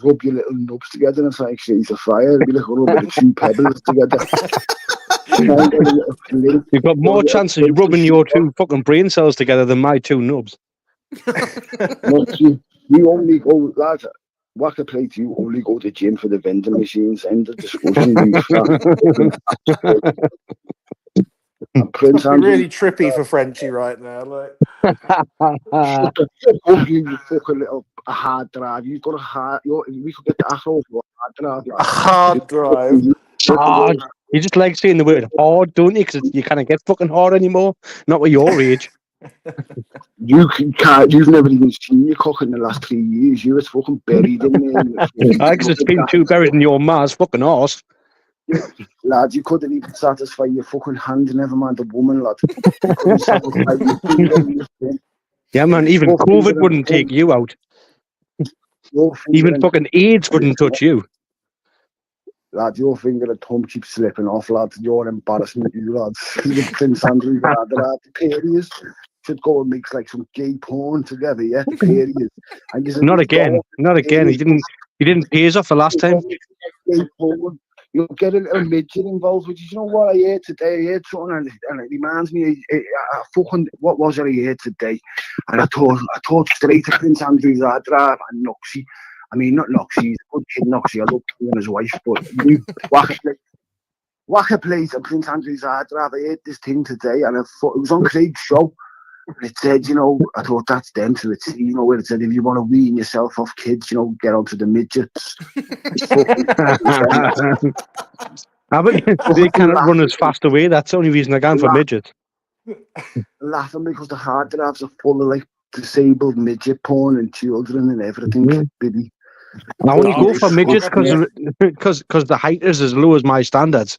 rub your little nubs together and like shades of fire? It'd be like a rub of two pebbles together. You've got more chance of rubbing your two fucking brain cells together than my two nubs. You only go, lads. Whacker plate, you only go to the gym for the vending machines. End of discussion. Prince Andrew, really trippy for Frenchie right now. Like, shut the fuck up, you fucking little hard drive. You've got a hard. We could get the asshole for a hard drive. Like. A hard drive. Hard. You just like saying the word hard, don't you? Because you can't get fucking hard anymore. Not with your age. You can't. You've never even seen your cock in the last 3 years. You was fucking buried in there. Because it's been too buried in your ma's fucking arse. Lad, you couldn't even satisfy your fucking hand, never mind a woman, lad. Yeah, man, even COVID wouldn't take you out. Even fucking AIDS wouldn't touch you. Lad, your finger and thumb keeps slipping off, lad. You're embarrassment, you lads. Prince Andrew, lad, the periods should go and make like some gay porn together, yeah? The periods. Not again. He didn't pay us off the last time. Gay porn. You'll get a little midget involved, which is, you know what I heard today? I heard something, and it reminds me, fucking, what was it I heard today? And I thought straight to Prince Andrew's hard drive and Noxie. I mean, not Noxie, he's a good kid, Noxie. I love him and his wife, but Whacker Plate and Prince Andrew's hard drive. I heard this thing today, and it was on Craig's show. And it said, you know, I thought that's them to it. You know, where it said, if you want to wean yourself off kids, you know, get onto the midgets. They cannot run as fast away. That's the only reason they're going for midgets. Laughing because the hard drives are full of like disabled midget porn and children and everything. Baby. I only go for midgets because the height is as low as my standards.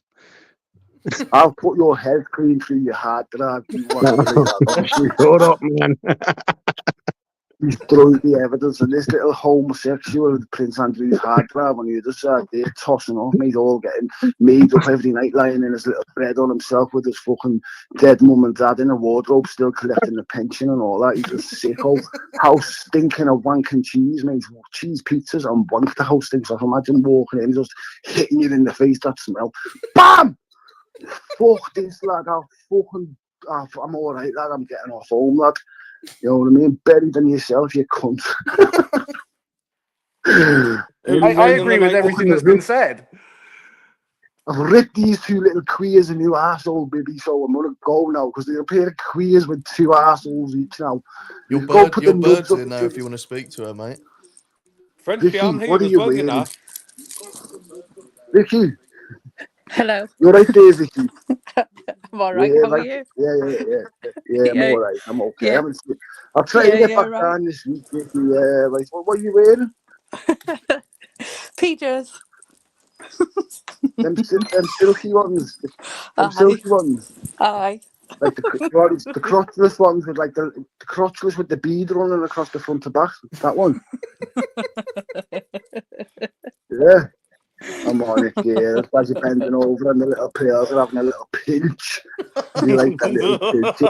I'll put your head clean through your hard drive. Shut up, man. He's throwing the evidence of this little homosexual with Prince Andrew's hard drive on the other side. They're tossing off, mate, all getting made up every night, lying in his little bed on himself with his fucking dead mum and dad in a wardrobe, still collecting the pension and all that. He's a sicko. House stinking of wanking cheese, mate. Cheese pizzas and wank the house stinks off. Imagine walking in, just hitting you in the face, that smell. BAM! Fuck this, lad. I'm alright, lad. I'm getting off home, lad. You know what I mean? Buried in yourself, you cunt. I agree with everything that's been said. I've ripped these two little queers a new arsehole, baby, so I'm going to go now, because they're a pair of queers with two arseholes each now. Your bird's in there if you want to speak to her, mate. Frenchie, I'm what here are as you well, you wearing? know. Vicky, Hello. you're right there, Vicky. I'm all right. Yeah, How are like, you? yeah, I'm Yeah. all right. I'm okay. Yeah. I'll try to Yeah. get Yeah. back Right. down this week, Vicky. Yeah, right. What are you wearing? PJs. Them silky ones. Them Aye. silky ones. Aye. Like the crotchless ones with like the crotchless with the bead running across the front to back. That one. Yeah. I'm on it, yeah. That's why you're bending over and the little pearls are having a little pinch. You like that little pinch.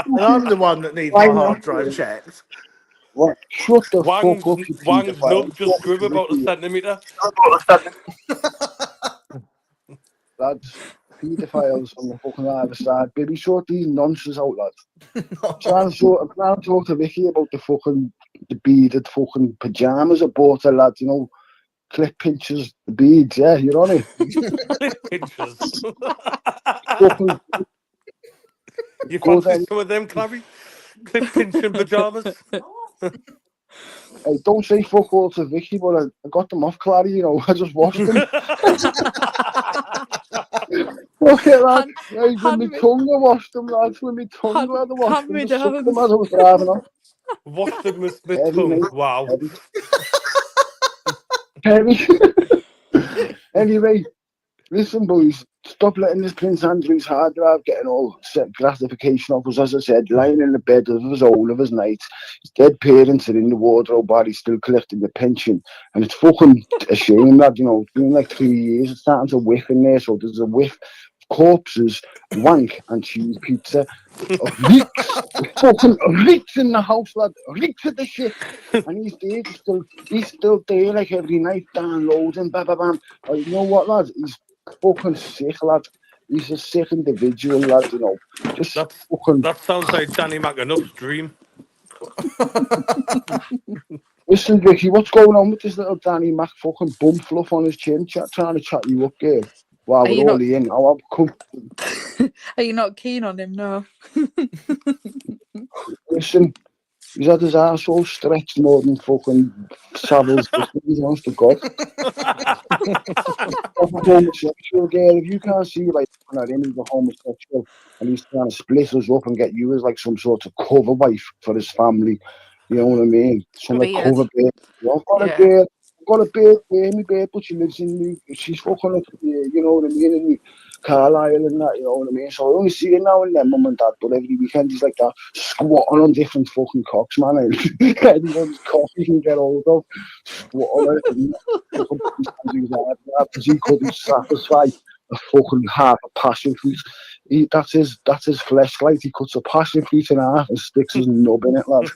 And I'm the one that needs Why my not? hard drive checked. What? Shut the fuck up, you Wang's paedophile. nub just grew about a centimetre. Lads, paedophiles on the fucking other side. Baby, sort these nonsense out, lads. I'm trying to talk to Vicky about the beaded fucking pajamas I bought her, lads, you know. Clip pinchers, the beads, yeah, you're on it. Clip pinchers. Fucking You go fancy down. some of them, Clary? Clip pinching pajamas. Hey, don't say fuck all to Vicky, but I got them off Clary, you know. I just washed them. Look at that. Hey, with my tongue I washed them, lads. With my tongue, lad, I washed them. Just sucked them as I was driving off. Wash them with my Heavy, tongue. mate. Wow. Heavy. Anyway, listen, boys. Stop letting this Prince Andrew's hard drive getting all set gratification off us. As I said, lying in the bed of his all of his nights. His dead parents are in the wardrobe, but he's still collecting the pension. And it's fucking a shame, lad. You know, it's been like 3 years. It's starting to whiff in there. So there's a whiff of corpses, wank, and cheese pizza. Reeks, fucking reeks in the house, lad. Reeks of the shit. And he's there, he's still there, like every night, downloading, bam, bam, bam. You know what, lad? He's fucking sick, lad. He's a sick individual, lad. You know, just fucking. That sounds like Danny McAnuff's dream. Listen, Vicky, what's going on with this little Danny Mac fucking bum fluff on his chin, trying to chat you up, girl? Wow, we're all in. Are you not keen on him? No. Listen, he's had his arsehole stretched more than fucking Savills. He's honest to God. Homosexual girl, if you can't see like at him, he's a homosexual, and he's trying to split us up and get you as like some sort of cover wife for his family. You know what I mean? Some like cover babe. I've got a babe, my babe, but she lives in New. She's fucking, you know what I mean, in Carlisle and that. You know what I mean? So I only see her now and then, mum and dad. But every weekend he's like that, squatting on different fucking cocks, man. Anyone's cock he can get hold of, squatting on it. Because he couldn't satisfy a fucking half a passion fruit. That's his fleshlight. He cuts a passion fruit in half and sticks his nub in it, lad.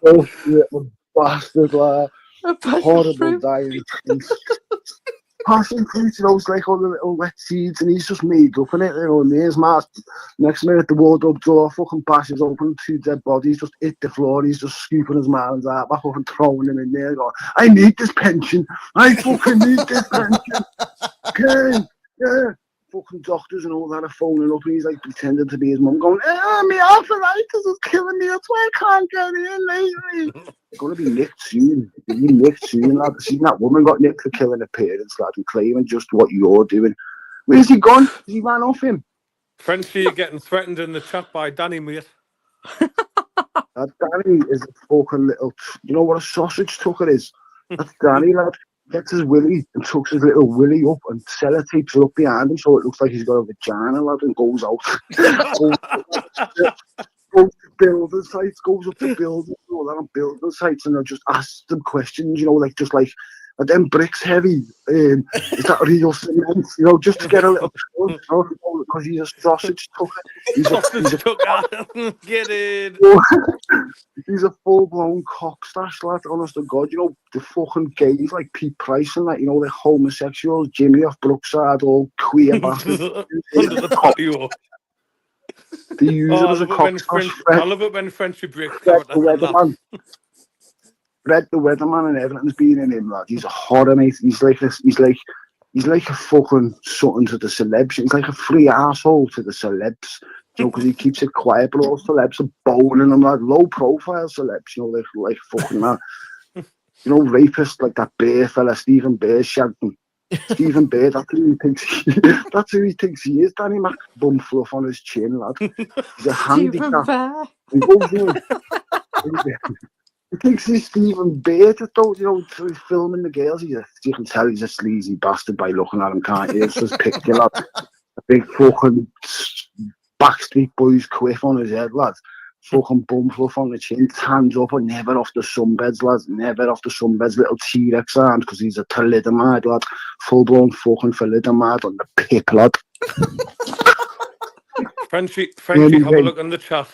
Oh shit, bastard, lad. Horrible dying. Passion fruit, you know, it's like all the little wet seeds, and he's just made up in it, you know what I mean? His mask, next minute the wardrobe door fucking bashes open, 2 dead bodies just hit the floor, he's just scooping his man's out back up and throwing him in there, going, I need this pension, I fucking need this pension, okay, yeah. Fucking doctors and all that are phoning up, and he's like pretending to be his mum, going, my arthritis is killing me, that's why I can't get in lately. It's going to be nicked soon. Lad. See, that woman got nicked for killing her parents, lad, and claiming just what you're doing. Where's he gone? He ran off him. Frenchie, you're getting threatened in the chat by Danny, mate. Danny is a fucking little. You know what a sausage tucker is? That's Danny, lad. Gets his willy and tucks his little willy up and sellotapes it up behind him so it looks like he's got a vagina, lad, and goes out. Goes to building sites, goes up to buildings, all that on building sites, and I just ask them questions, you know, like just like, are them bricks heavy? Is that real cement? You know, just to get a little because he's a sausage tucker. He's a Get in. He's a full-blown cockstash, lad, honest to God. You know, the fucking gays like Pete Price and that, you know, they're homosexuals, Jimmy off Brookside, all queer bastards. They use him as a cockstash. I love it when Frenchie breaks Fred the Weatherman and everything's been in him, lad. He's a horror, mate. He's like a fucking something to the celebs. He's like a free arsehole to the celebs. You know, because he keeps it quiet, but all celebs are bowling him, like low profile celebs, you know, like fucking that. You know, rapists like that Bear fella, Stephen Bear, shagged him. Stephen Bear, that's who he thinks he is, Danny Mac, bum fluff on his chin, lad. He's a handicap. He goes in. He thinks he's Stephen Bear, though, you know, so he's filming the girls. You can tell he's a sleazy bastard by looking at him, can't you? It's just picture, lad. A big fucking Backstreet Boys quiff on his head, lad. Fucking bum fluff on the chin, hands up and never off the sunbeds, lads. Never off the sunbeds, little T-Rex arms, because he's a thalidomide, lad. Full-blown fucking thalidomide on the pip, lad. Frenchie, have a look in the chat.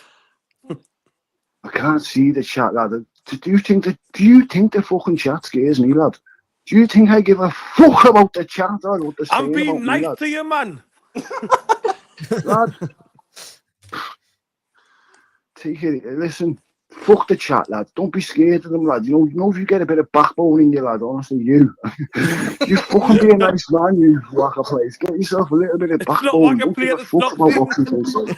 I can't see the chat, lad. Do you think the fucking chat scares me, lad? Do you think I give a fuck about the chat, lad? What they're saying I'm being about nice me, lad? to you, man. Lad, take it. Listen, fuck the chat, lad. Don't be scared of them, lad. You know if you get a bit of backbone in you, lad. Honestly, you fucking be a nice man, you whacker place. Get yourself a little bit of backbone. Don't give a fuck about what people say.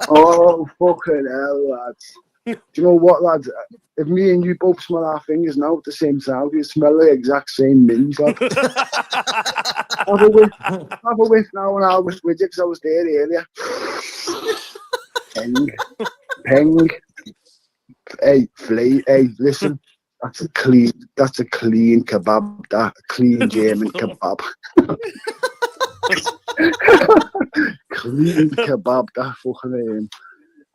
Oh, fucking hell, lads. Do you know what, lads? If me and you both smell our fingers now at the same time, we smell the exact same minge, lad. Have a whiff now, and I'll whiff with you, because I was there earlier. Peng. Hey, listen. That's a clean kebab, that. A clean German kebab. Clean kebab, that fucking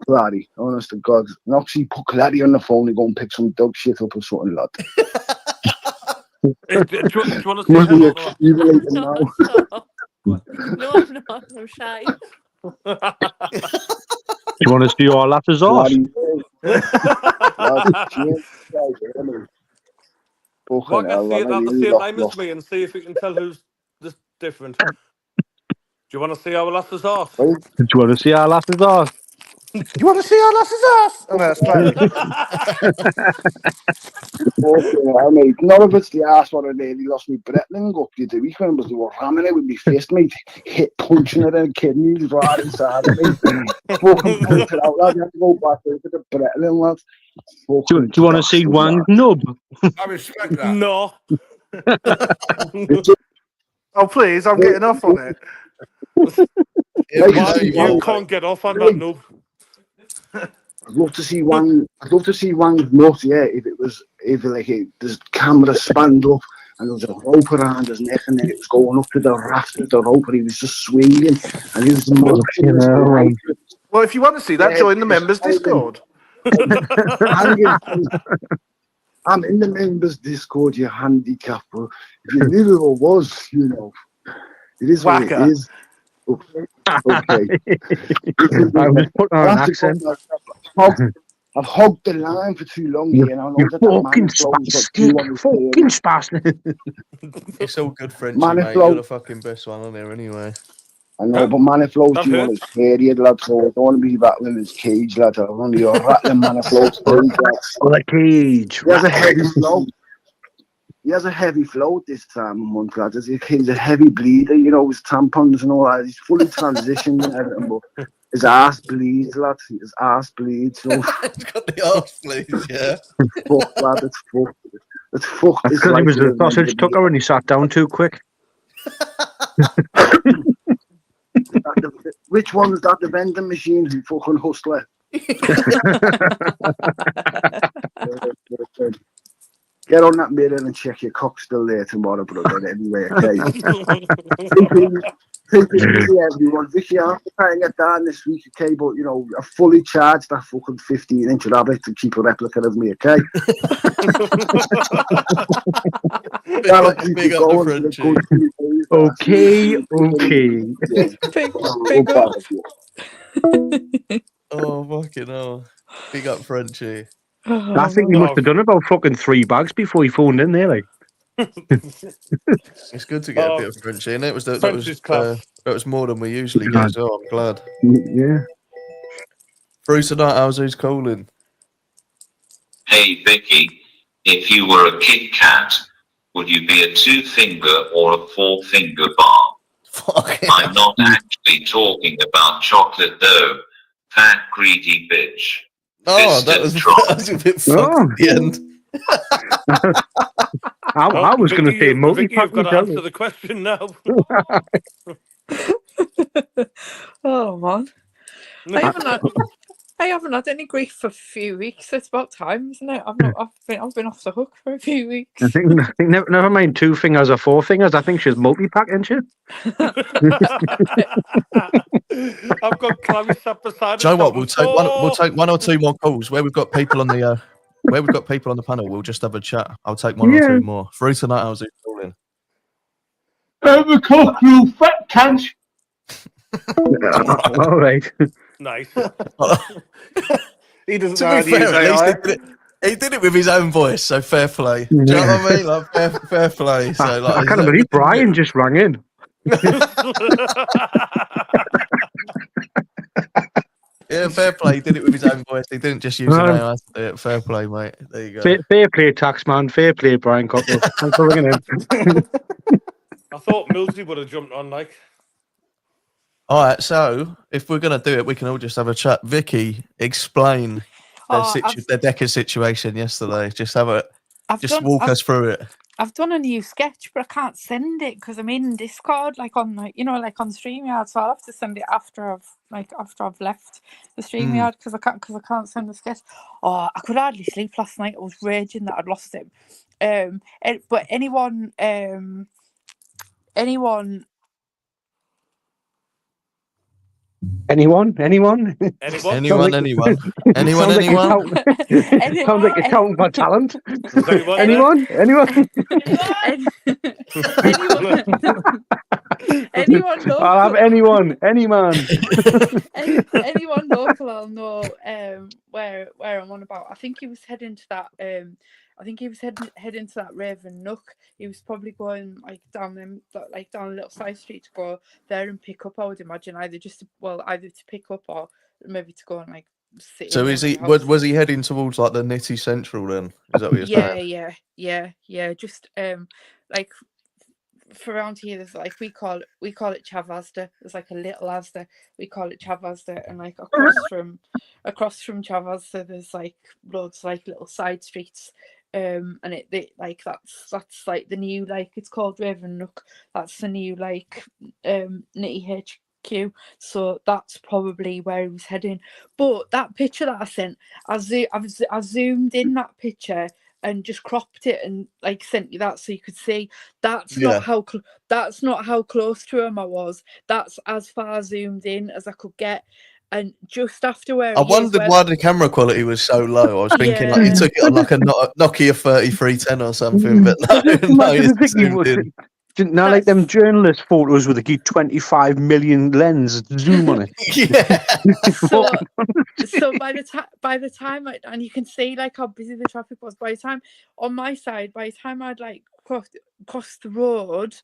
Clary, honest to God. Noxie, put Clary on the phone and go and pick some dog shit up or something, lad. Do you want to see hello? No, I'm not. I'm shy. Do you want to see our latter's arse? Well, I can see it at the same time as me and see if you can tell who's different. Do you want to see our lasses off? Do you want to see our latter's arse? You want to see our lass's ass? Oh, no, that's right. Mate, none of it's the arse what I nearly lost me Bretling up you do. He was the ramming it with me fist, mate. Hit punching it in kidneys right inside of me. Fucking punch it out, lad. You have to go back into the Bretling, lad. Do you want to see Wang's nub? I respect that. No. Oh, please, I'm getting off on it. You can't get off on that, no. I'd love to see Wang's nut, yeah, if there's camera spanned up and there was a rope around his neck and then it was going up to the raft of the rope and he was just swinging and he was Well, if you want to see that, join the members' Discord. I'm in the members' Discord, you handicap. If you knew who I was, you know, it is what it is. Okay. I was putting on an accent. I've hogged the line for too long here. And I know that fucking spastic. It's all good, Frenchie, mate. You're the fucking best one on there anyway. I know, but Maniflow's due on his period, lad, so I don't want to be rattling his cage, lad. I'm only rattling Maniflow's cage, lad. Oh, the cage. He has a heavy flow. He has a heavy flow this time of month, lad. He's a heavy bleeder, you know, his tampons and all that. He's fully transitioned and everything, but his ass bleeds, lad. His ass bleeds. So. He's got the ass bleeds, yeah. Fuck, lad, it's fucked. It's fucked. That's because he was a sausage tucker and he sat down too quick. Which one is that? The vending machine, you fucking hustler. Get on that mirror and check your cock's still there tomorrow, brother. Anyway, okay. Take it easy, everyone. Vicky, I'm trying to get down this week, okay? But you know, I fully charged that fucking 15-inch rabbit to keep a replica of me, okay? Big up the Okay. Oh, fucking hell. Big up Frenchie. I think he must have done about fucking 3 bags before he phoned in there, like. It's good to get a bit of Frenchie in it. That was more than we usually get, so I'm glad. Yeah. Through tonight, who's calling? Hey, Vicky, if you were a Kit Kat, would you be a 2-finger or a 4-finger bar? I'm not actually talking about chocolate though. Fat greedy bitch. Oh, that was a bit fucked at the end. I was going to say Vicky, you've multi-pack got to myself. answer the question now. Oh man, I haven't had any grief for a few weeks. It's about time, isn't it? I've been off the hook for a few weeks. I think never mind 2 fingers or 4 fingers. I think she's multi-pack, isn't she? I've got Chloe sat beside Joe, us. what? We'll take one or two more calls where we've got people on the panel. We'll just have a chat. I'll take one or two more through tonight. I was calling. Have a cock, you fat cunt. All right. Nice. He doesn't To know be how to use fair, at AI. least he did it with his own voice, so fair play. Do you know what I mean? Like, fair play. So, like, I can't believe Brian just rang in. Yeah, fair play. He did it with his own voice. He didn't just use an AI to do it. Fair play, mate. There you go. Fair play, Taxman. Fair play, Brian Cockle. Thanks for ringing in. I thought Millsy would have jumped on, like. All right, so if we're gonna do it, we can all just have a chat. Vicky, explain their Decker situation yesterday. Just walk us through it. I've done a new sketch, but I can't send it because I'm in Discord, like on on StreamYard. So I'll have to send it after I've left the StreamYard because I can't send the sketch. Oh, I could hardly sleep last night. I was raging that I'd lost him. But anyone. Anyone? Anyone? Sounds like you're counting for talent. Anyone? Anyone local? I'll have anyone, any man. Anyone local, I'll know where I'm on about. I think he was heading to that. Heading to that Raven Nook. He was probably going down a little side street to go there and pick up. I would imagine either to pick up or maybe to go and sit. So was he heading towards the Nitty Central then? Is that what you're saying? Yeah. Just for around here, there's we call it Chavasda. There's a little Asda. We call it Chavasda, and across from Chavasda, there's loads little side streets. And that's the new it's called Raven Nook. That's the new Nitty HQ. So that's probably where he was heading. But that picture that I sent, I zoomed in that picture and just cropped it and sent you that so you could see. That's not how close to him I was. That's as far zoomed in as I could get. And just after where I wondered why the camera quality was so low. I was thinking you took it on a Nokia 3310 or something, but no, them journalist photos with the 25 million lens zoom on it. Yeah. So by the time and you can see how busy the traffic was. By the time on my side, by the time I'd crossed the road,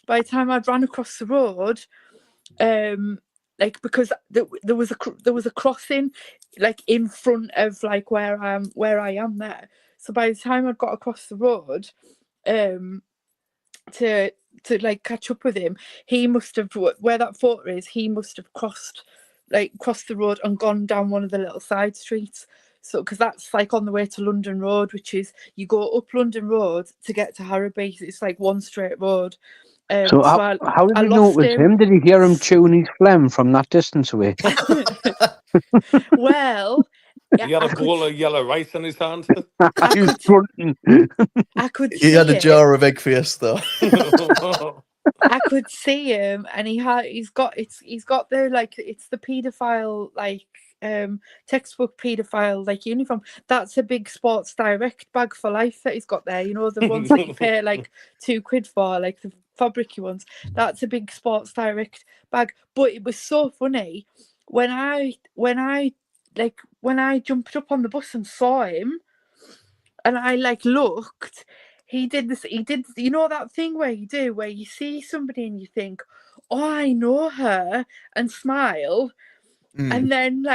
by the time I'd run across the road, because there was a crossing in front of where I am there. So by the time I'd got across the road, to catch up with him, he must have where that photo is. He must have crossed the road and gone down one of the little side streets. So because that's on the way to London Road, which is you go up London Road to get to Harrowby. It's one straight road. So how did he know it was him? Did he hear him chewing his phlegm from that distance away? Well, he had a bowl of yellow rice in his hand. He was grunting. I could. He had a jar of egg fiesta. I could see him, and he's got the it's the paedophile textbook paedophile uniform. That's a big Sports Direct bag for life that he's got there. You know, the ones that you pay £2 for, the fabricy ones. That's a big Sports Direct bag. But it was so funny when I jumped up on the bus and saw him, and I looked. He did you know that thing where you see somebody and you think, oh, I know her, and smile. And then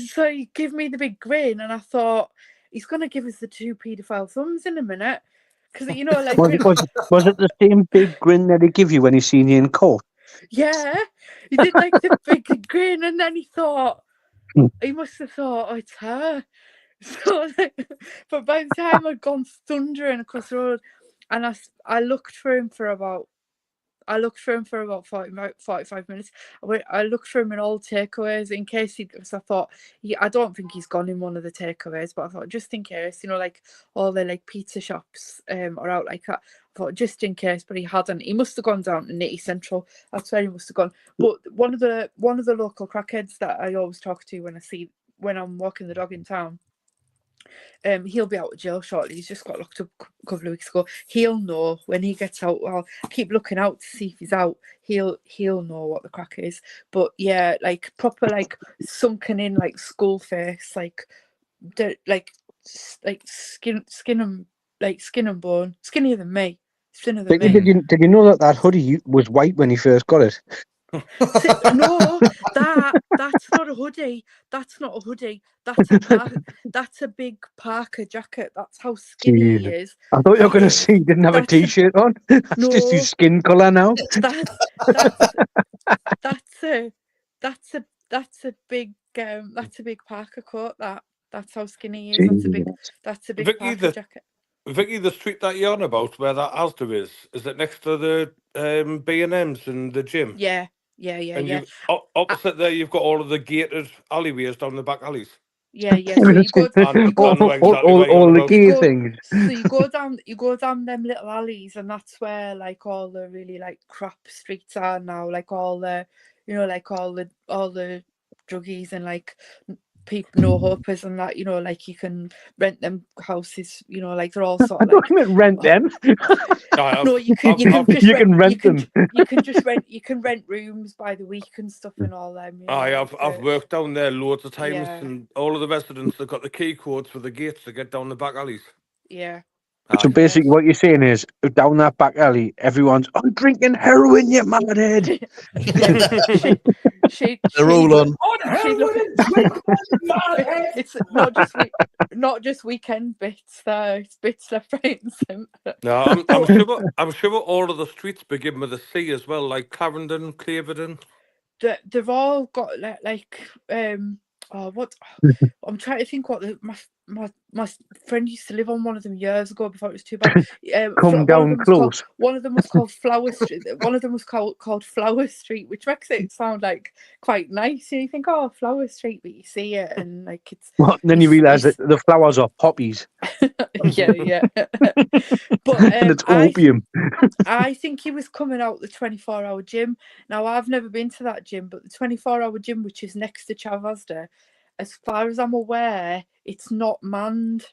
so he gave me the big grin, and I thought he's gonna give us the 2 paedophile thumbs in a minute, because was it the same big grin that he give you when he seen you in court? Yeah, he did like the big grin, and then he must have thought, oh, it's her. So, but by the time I'd gone thundering across the road, and I looked for him for about 45 minutes. I looked for him in all takeaways in case because I thought, I don't think he's gone in one of the takeaways, but I thought just in case, like all the like pizza shops are out like that. I thought just in case, but he hadn't. He must have gone down to Nitty Central. That's where he must have gone. But one of the local crackheads that I always talk to when I'm walking the dog in town. He'll be out of jail shortly. He's just got locked up a couple of weeks ago. He'll know when he gets out. Well, keep looking out to see if he's out. He'll know what the crack is. But yeah, like proper like sunken in like skull face, like skin and bone, skinnier than me. Thinner than me. Did you know that hoodie was white when he first got it? No, that's not a hoodie. That's not a hoodie. That's a big Parker jacket. That's how skinny he is. I thought you were going to say he didn't have a t-shirt on. That's just his skin colour now. That's a big Parker coat. That's how skinny he is. That's a big Vicky, Parker jacket. Vicky, the street that you're on about, where that Asda is it next to the B&M's and the gym? Yeah. And opposite there, you've got all of the gated alleyways down the back alleys. Yeah. So you go all the key things. So you go down them little alleys, and that's where like all the really like crap streets are now. Like all the, like all the druggies and like people, no hopers and that. Like you can rent them houses. Like they're all sort of. I don't even rent them. No, you can rent them. You can rent rooms by the week and stuff and all them. I've worked down there loads of times, Yeah. and all of the residents have got the key codes for the gates to get down the back alleys. Yeah. So basically, what you're saying is, down that back alley, everyone's, I'm drinking heroin, you madhead. They're all on. It's not just weekend bits. It's bits left, right, and centre. No, I'm sure all of the streets begin with a C as well, like Clarendon, Clevedon. They've all got what I'm trying to think what my friend used to live on one of them years ago before it was too bad. Come down close. One of them was called Flower Street. One of them was called Flower Street, which makes it sound like quite nice. And you think, oh, Flower Street, but you see it and like it's. Well, then you realise that the flowers are poppies. Yeah. But and it's opium. I think he was coming out the 24-hour gym. Now I've never been to that gym, but the 24-hour gym, which is next to Chavasda, as far as I'm aware, it's not manned.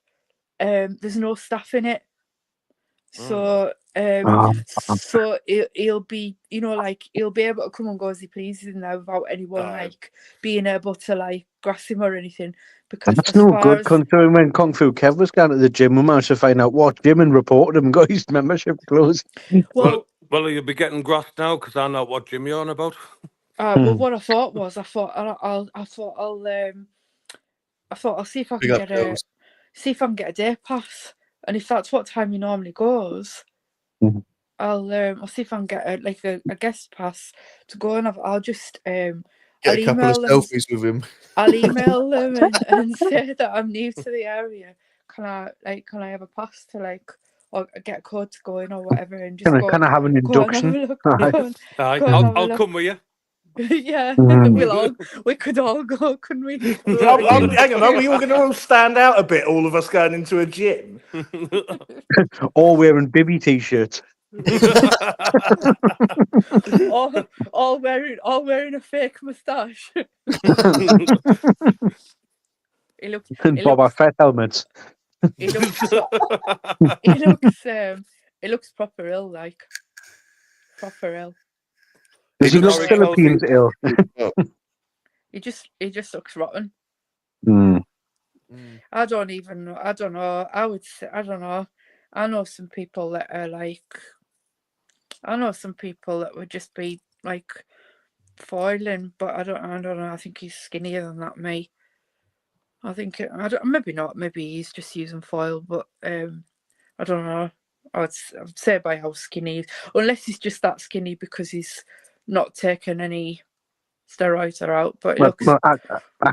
There's no staff in it. So so he'll be he'll be able to come and go as he pleases in there without anyone like being able to like grass him or anything. Because that's no good, considering when Kung Fu Kev was down at the gym, we managed to find out what gym and reported him and got his membership closed. Well, you'll be getting grassed now because I know what gym you're on about. Well, what I thought was, I'll see if I can get a day pass, and if that's what time he normally goes, I'll see if I can get a guest pass to go and I'll just get a couple of selfies with him. I'll email them and say that I'm new to the area. Can I have a pass to or get a code to go in or whatever and just can I have an induction? I'll come with you. Yeah, we could all go, couldn't we? Hang on, are we all going to all stand out a bit? All of us going into a gym, all wearing bibby t-shirts, all wearing a fake moustache. and Boba Fett helmets. It looks proper ill, like proper ill. Does he look Philippines ill? He just looks rotten. I don't know. I would say, I don't know. I know some people that are would just be like foiling, but I don't know. I think he's skinnier than that, me. I think maybe not. Maybe he's just using foil, but I don't know. I would say by how skinny he is, unless he's just that skinny because he's not taken any steroids or out, but it Well, looks. well, I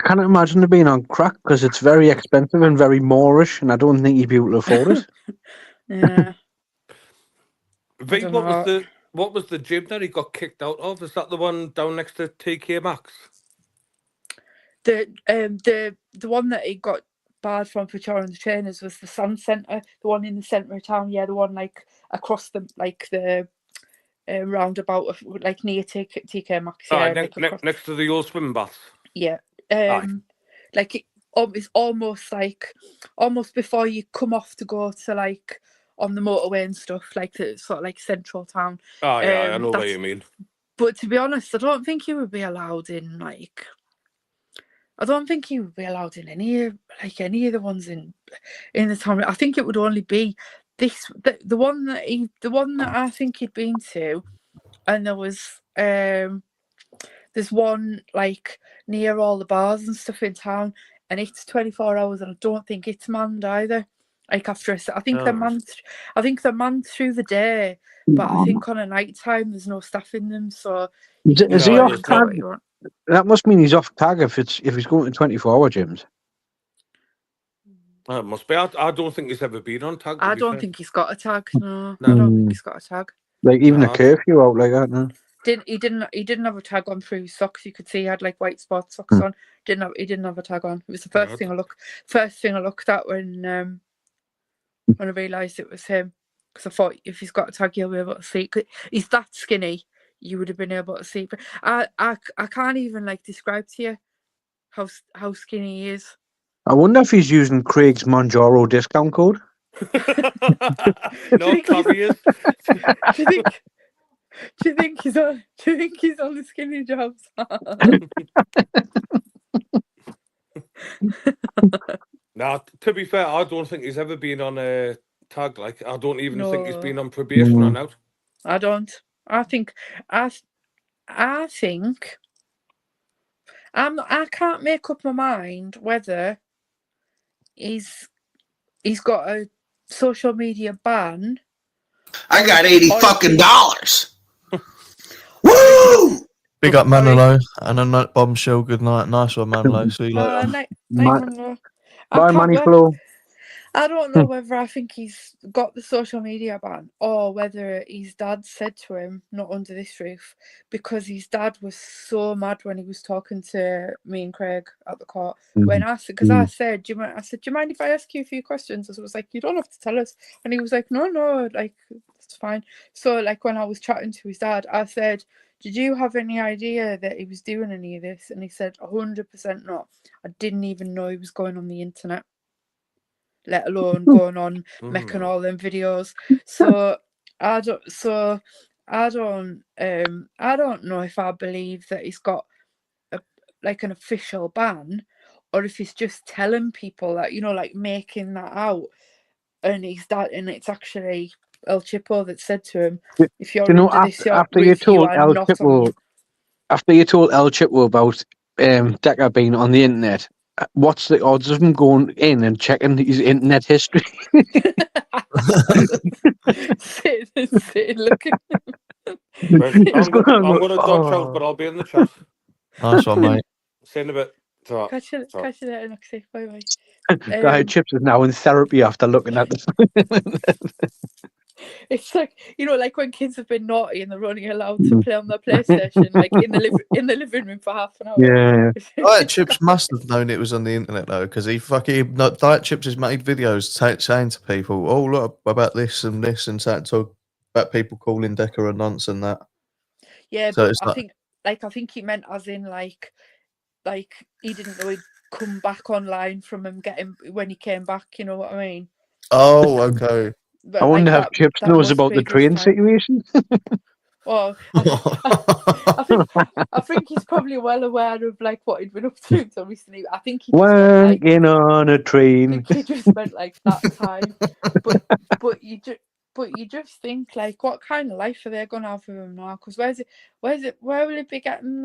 can't imagine it being on crack because it's very expensive and very Moorish, and I don't think he'd be able to afford it. Yeah. V, don't what was the gym that he got kicked out of? Is that the one down next to TK Maxx? The one that he got barred from for touring the trainers was the Sun Centre, the one in the centre of town. Yeah, the one like across the roundabout of like near TK Maxx. Yeah, next to the old swimming baths. Yeah. Aye. Like it's almost before you come off to go to like on the motorway and stuff, like the sort of like central town. Oh yeah, I know what you mean. But to be honest, I don't think you would be allowed in like. I don't think you would be allowed in any of the ones in the town. I think it would only be the one that I think he'd been to, and there was there's one like near all the bars and stuff in town, and it's 24 hours, and I don't think it's manned either. Like after I think they're manned. I think they're manned through the day, but I think on a night time there's no staff in them, so Is he off tag? That must mean he's off tag if he's going to 24-hour gyms. It must be. I don't think he's ever been on tag. I don't think he's got a tag. No, I don't think he's got a tag. Like even a curfew out like that. No. He didn't have a tag on through his socks. You could see he had like white sports socks on. He didn't have a tag on. It was the first thing I looked at when I realised it was him, because I thought if he's got a tag, you'll be able to see. He's that skinny, you would have been able to see. But I can't even like describe to you how skinny he is. I wonder if he's using Craig's Monjaro discount code. No, probably is. Do you think he's on the skinny jobs? Nah, to be fair, I don't think he's ever been on a tag. Like, I don't even think he's been on probation or out. I don't. I can't make up my mind whether he's got a social media ban. I got $80 Woo! Big up Manolo, and on that bombshell, good night. Nice one, Manolo. See you later. Bye, Money Flow. I don't know whether I think he's got the social media ban or whether his dad said to him, not under this roof, because his dad was so mad when he was talking to me and Craig at the court. When I said, because I said, do you mind if I ask you a few questions? I was like, you don't have to tell us. And he was like, no, like, it's fine. So like when I was chatting to his dad, I said, did you have any idea that he was doing any of this? And he said, 100% not. I didn't even know he was going on the internet, let alone going on making all them videos. So I don't know if I believe that he's got an official ban, or if he's just telling people that, like making that out, and it's actually El Chipo that said to him, if you're under this after you told El Chipo about Decker being on the internet, what's the odds of him going in and checking his internet history? Sit looking. I'm going to dodge out, but I'll be in the chat. Nice one, mate. See you in a bit. Catch you later, Noxie. Bye. Guy Chips is now in therapy after looking at this. It's like, like when kids have been naughty and they're only allowed to play on their PlayStation, like in the living room for half an hour. Yeah. Diet Chips must have known it was on the internet though, because Diet Chips has made videos saying to people, "Oh, look about this and talk about people calling Decker a nonce and that." Yeah, so but I think he meant as in like he didn't know he'd come back online from him when he came back. You know what I mean? Oh, okay. But I wonder if Chips knows about the train situation. Well, I think he's probably well aware of like what he'd been up to until recently. I think he just working on a train. I think he just meant like that time. But you just think like, what kind of life are they gonna have with him now? Because where will he be getting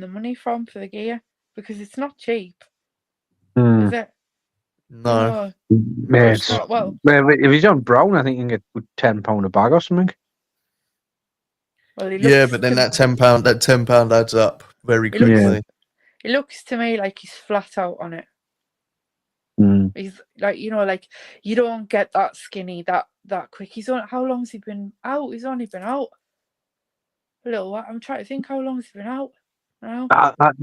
the money from for the gear? Because it's not cheap, is it? No. Mate, if he's on Brown, I think you can get £10 a bag or something. Well, Yeah, but then that £10 adds up very quickly. It looks to me like he's flat out on it. Mm. He's like, like you don't get that skinny that quick. How long's he been out? He's only been out a little while. I'm trying to think how long's he been out now. I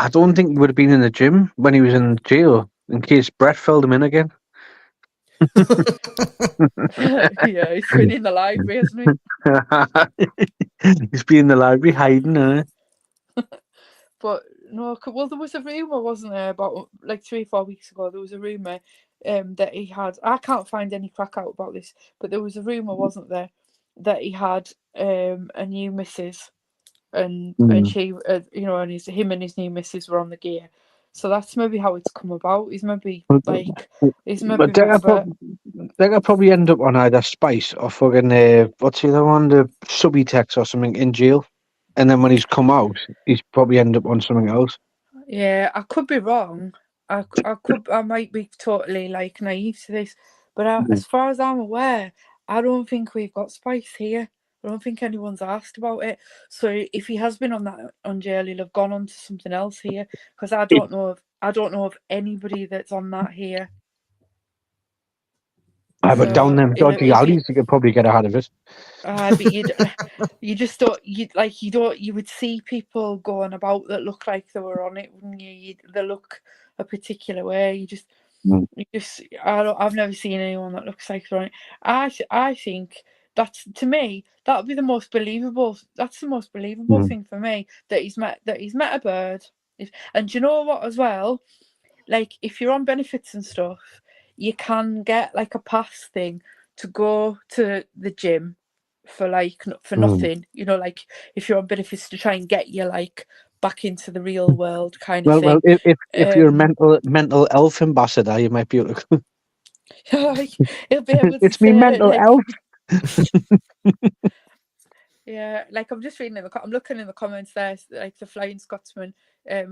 don't think he would have been in the gym when he was in jail, in case Brett filled him in again. Yeah, he's been in the library, hasn't he? He's been in the library hiding, But no, well, there was a rumor, wasn't there, about like 3 or 4 weeks ago? There was a rumor that he had. I can't find any crack out about this, but there was a rumor, wasn't there, that he had a new missus, and she, and him and his new missus were on the gear. So that's maybe how it's come about. He's maybe But they could probably end up on either Spice or fucking what's the other one, the Subutex or something in jail, and then when he's come out, he's probably end up on something else. Yeah, I could be wrong. I might be totally like naive to this, but as far as I'm aware, I don't think we've got Spice here. I don't think anyone's asked about it. So if he has been on jail, he'll have gone on to something else here, because I don't know of anybody that's on that here. But down them dodgy alleys, you could probably get ahead of it. But you just don't, you would see people going about that look like they were on it, wouldn't you? They look a particular way. I've never seen anyone that looks like they're on it. I think that's, to me, that would be the most believable. That's the most believable thing for me, that he's met a bird. And do you know what as well? Like, if you're on benefits and stuff, you can get like a pass thing to go to the gym for nothing. Like if you're on benefits, to try and get you like back into the real world kind of thing. Well, if you're a mental health ambassador, you might be able to. He'll be able to it's me mental health. Yeah, like I'm just reading I'm looking in the comments there, like the Flying Scotsman,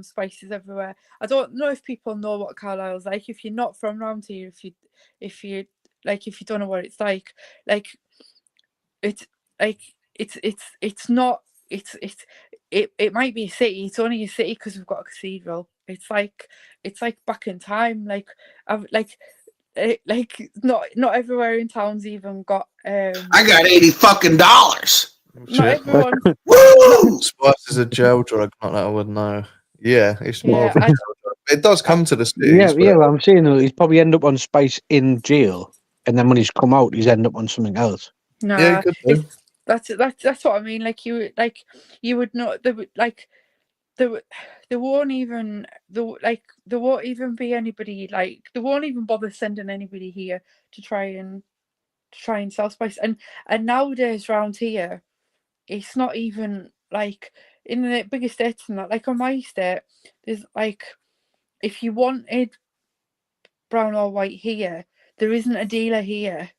Spices everywhere. I don't know if people know what Carlisle's like. If you're not from around here, if you don't know what it's like it's not, it might be a city. It's only a city because we've got a cathedral. It's like back in time. Not everywhere in town's even got. I got $80. Not everyone. Woo! Spice is a jail drug, not that I would know. Yeah, it's more of a Yeah, jail drug. It does come to the cities. Yeah, well, I'm saying though, he's probably end up on Spice in jail, and then when he's come out, he's end up on something else. Nah, Yeah, it could be. that's what I mean. Like you would know. There won't even be anybody, like they won't even bother sending anybody here to try and sell Spice. And nowadays around here, it's not even like in the big estates and that. Like on my estate, there's like, if you wanted brown or white here, there isn't a dealer here.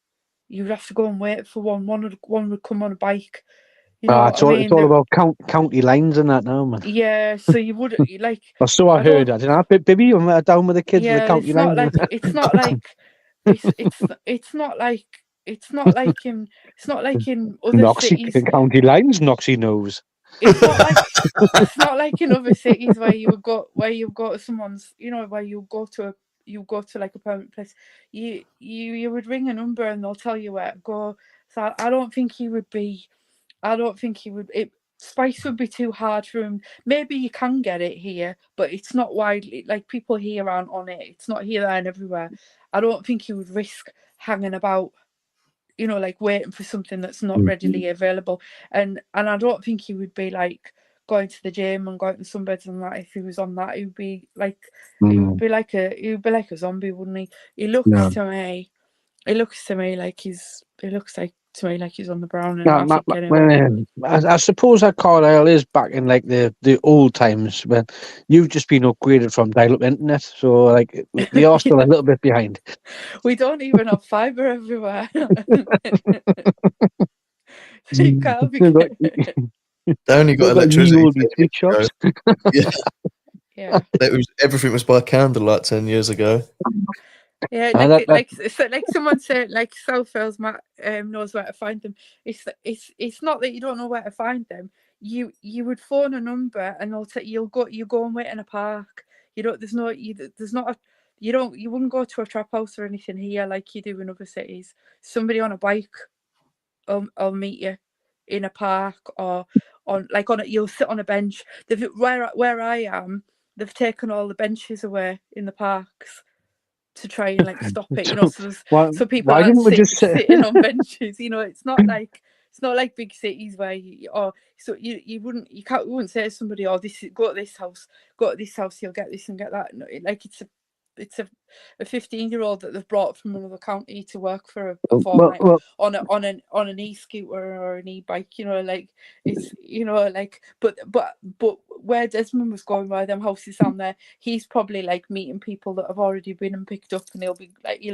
You'd have to go and wait for one. One would come on a bike. It's all about county lines and that now, man. Yeah, so you would like. Or so I heard. I don't know, baby, I'm down with the kids with the county it's lines. not like it's not like in other Noxy cities. county lines, Noxy knows. It's not like in other cities where you go to someone's, where you go to like a permanent place. You would ring a number and they'll tell you where to go. So I don't think he would. Spice would be too hard for him. Maybe you can get it here, but it's not widely, like people here aren't on it. It's not here, there and everywhere. I don't think he would risk hanging about, like waiting for something that's not readily available. And I don't think he would be like going to the gym and going to sunbeds and that. If he was on that, he would be like a zombie, wouldn't he? He looks to me like he's on the brown. And I suppose that Carlisle is back in like the old times when you've just been upgraded from dial-up internet, so like they are still a little bit behind. We don't even have fibre everywhere. So you can't be. They only got electricity. Yeah. Yeah. Everything was by candlelight 10 years ago. Yeah, like someone said, like South Wales knows where to find them. It's not that you don't know where to find them. You would phone a number and you go and wait in a park. You don't. There's not a. You wouldn't go to a trap house or anything here like you do in other cities. Somebody on a bike will meet you in a park or you'll sit on a bench. Where I am, they've taken all the benches away in the parks to try and like stop it, so people why aren't didn't we just say sitting on benches. It's not like big cities where you wouldn't say to somebody, "Oh, go to this house, you'll get this and get that." No, like it's a 15-year-old that they've brought from another county to work for a fortnight on an e-scooter or an e-bike. But where Desmond was going, where them houses down there, he's probably like meeting people that have already been and picked up, and he'll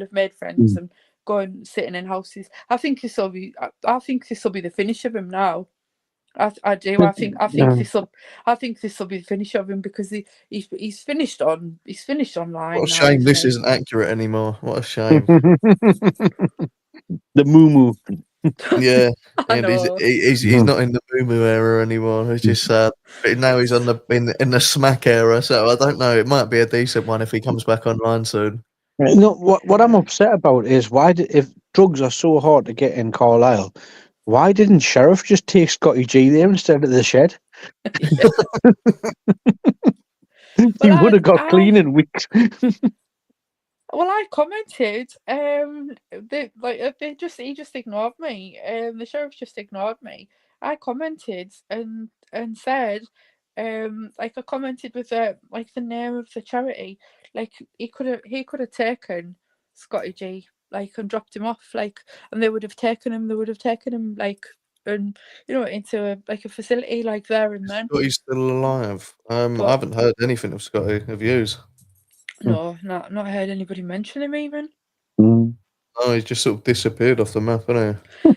have made friends and going sitting in houses. I think this will be the finish of him now. I do. I think this will be the finish of him, because he's finished online. What a now, shame isn't this he? isn't accurate anymore. What a shame. The moo. Yeah, I and know. he's not in the boomer era anymore, which is sad. But now he's on in the smack era, so I don't know. It might be a decent one if he comes back online soon. No, what I'm upset about is if drugs are so hard to get in Carlisle, why didn't Sheriff just take Scotty G there instead of the shed? He would have got clean in weeks. Well, I commented. He just ignored me. The sheriff just ignored me. I commented and said, I commented with the name of the charity. Like he could have taken Scotty G, and dropped him off, and they would have taken him. They would have taken him, into a facility there and then. Scotty's still alive. I haven't heard anything of Scotty. Have you? No, not heard anybody mention him even. Oh, he's just sort of disappeared off the map, hasn't he?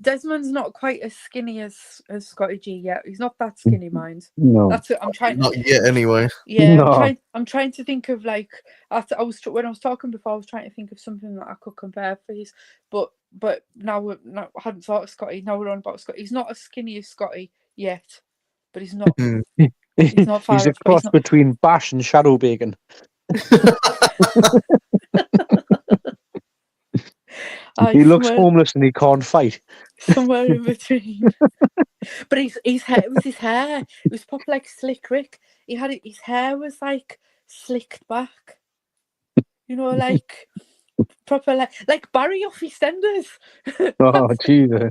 Desmond's not quite as skinny as Scotty G yet. He's not that skinny, mind. No, that's it. I'm trying. Not yet, anyway. Yeah, No. I'm trying to think of when I was talking before, I was trying to think of something that I could compare for you, but now I hadn't thought of Scotty. Now we're on about Scotty. He's not as skinny as Scotty yet, but he's not. He's not far He's a off, but cross between Bash and Shadow Bacon. He looks homeless and he can't fight. Somewhere in between. But his hair, it was his hair. It was proper Slick Rick. His hair was slicked back. Proper like Barry off EastEnders. Oh Jesus!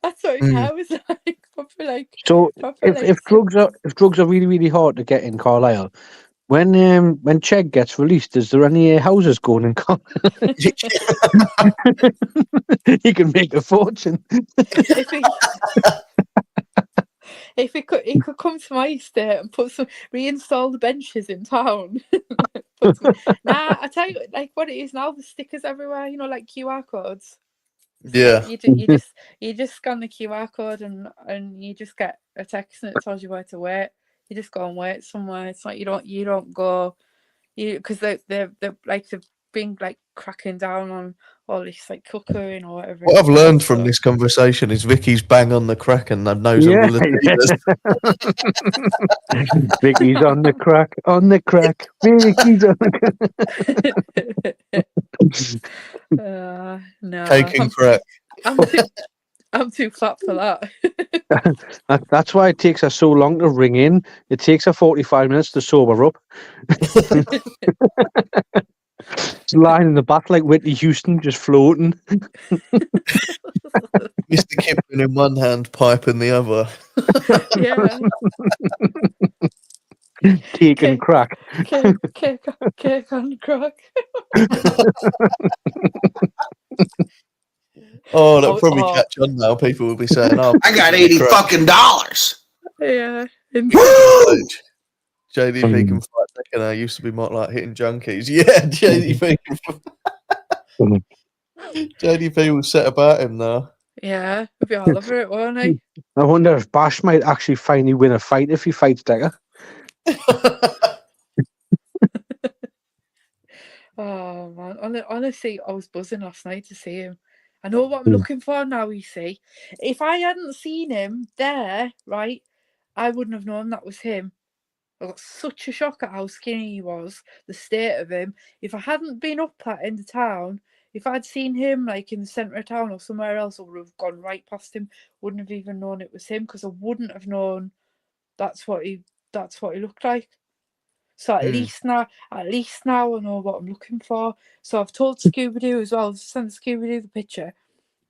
That's what his hair was like. Proper So proper if drugs are really, really hard to get in Carlisle, when Chegg gets released, is there any houses going in Carlisle? He can make a fortune. If he could come to my estate and reinstall the benches in town. I tell you, what it is now, the stickers everywhere, like QR codes. Yeah. You just scan the QR code and you just get a text and it tells you where to wait. You just go and wait somewhere. It's like you don't go, because they've been cracking down on all this cocaine or whatever. What I've learned from this conversation is Vicky's bang on the crack and knows all of the dealers. Vicky's on the crack. Vicky's on the crack. No. Cake and crack. I'm too fat for that. That's why it takes her so long to ring in. It takes her 45 minutes to sober up. She's lying in the back like Whitney Houston, just floating. Mr. Kipling in one hand, pipe in the other. Yeah. Cake and crack. Cake and crack. Oh, that'll probably catch on now. People will be saying, "Oh, I got $80 Yeah. JDP can fight second. I used to be more like hitting junkies." Yeah, JDP. JDP will set about him now. Yeah, he'll be all over it, won't he? I wonder if Bash might actually finally win a fight if he fights Decker. Oh man, honestly, I was buzzing last night to see him. I know what I'm looking for now, you see. If I hadn't seen him there, right, I wouldn't have known that was him. I got such a shock at how skinny he was, the state of him. If I hadn't been up that end of town, if I'd seen him like in the centre of town or somewhere else, I would have gone right past him. Wouldn't have even known it was him because I wouldn't have known that's what he looked like. So at least now I know what I'm looking for. So I've told Scooby Doo as well. I've sent Scooby Doo the picture,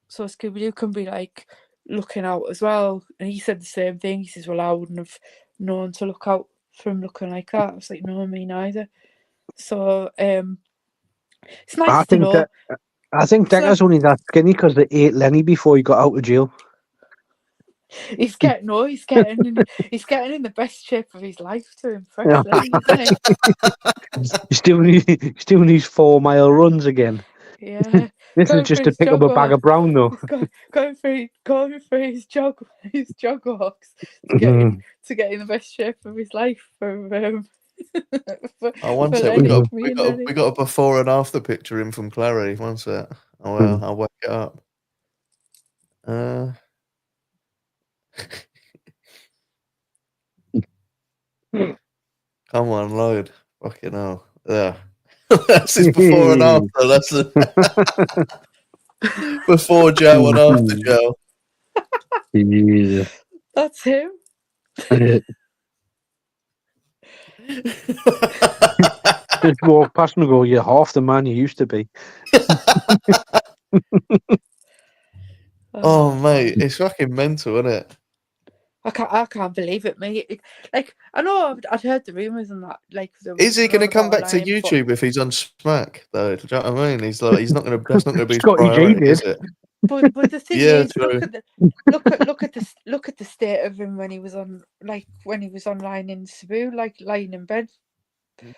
so Scooby Doo can be like looking out as well. And he said the same thing. He says, "Well, I wouldn't have known to look out for him looking like that." I was like, "No, me neither." So it's nice to know. I think Decker's only that skinny because they ate Lenny before he got out of jail. He's getting in the best shape of his life to impress Lenny, isn't he? He still needs 4-mile runs again. Yeah. This is just to pick up a bag of brown though. Going for his jog walks to get in the best shape of his life for One sec, we got a before and after picture in from Clary. One sec. I'll wake it up. Come on, load. Fucking hell. Yeah. That's his before and after. That's before Joe and after Joe. Yeah. That's him. Just walk past and go, "You're half the man you used to be." Oh, mate, it's fucking mental, isn't it? I can't believe it, mate. Like, I know I'd heard the rumours and that. Like, is he going to come back to YouTube if he's on Smack? Though, do you know what I mean? He's not going to. That's not going to be his priority, is it? But the thing is, true. look at the state of him when he was online in Cebu, like lying in bed.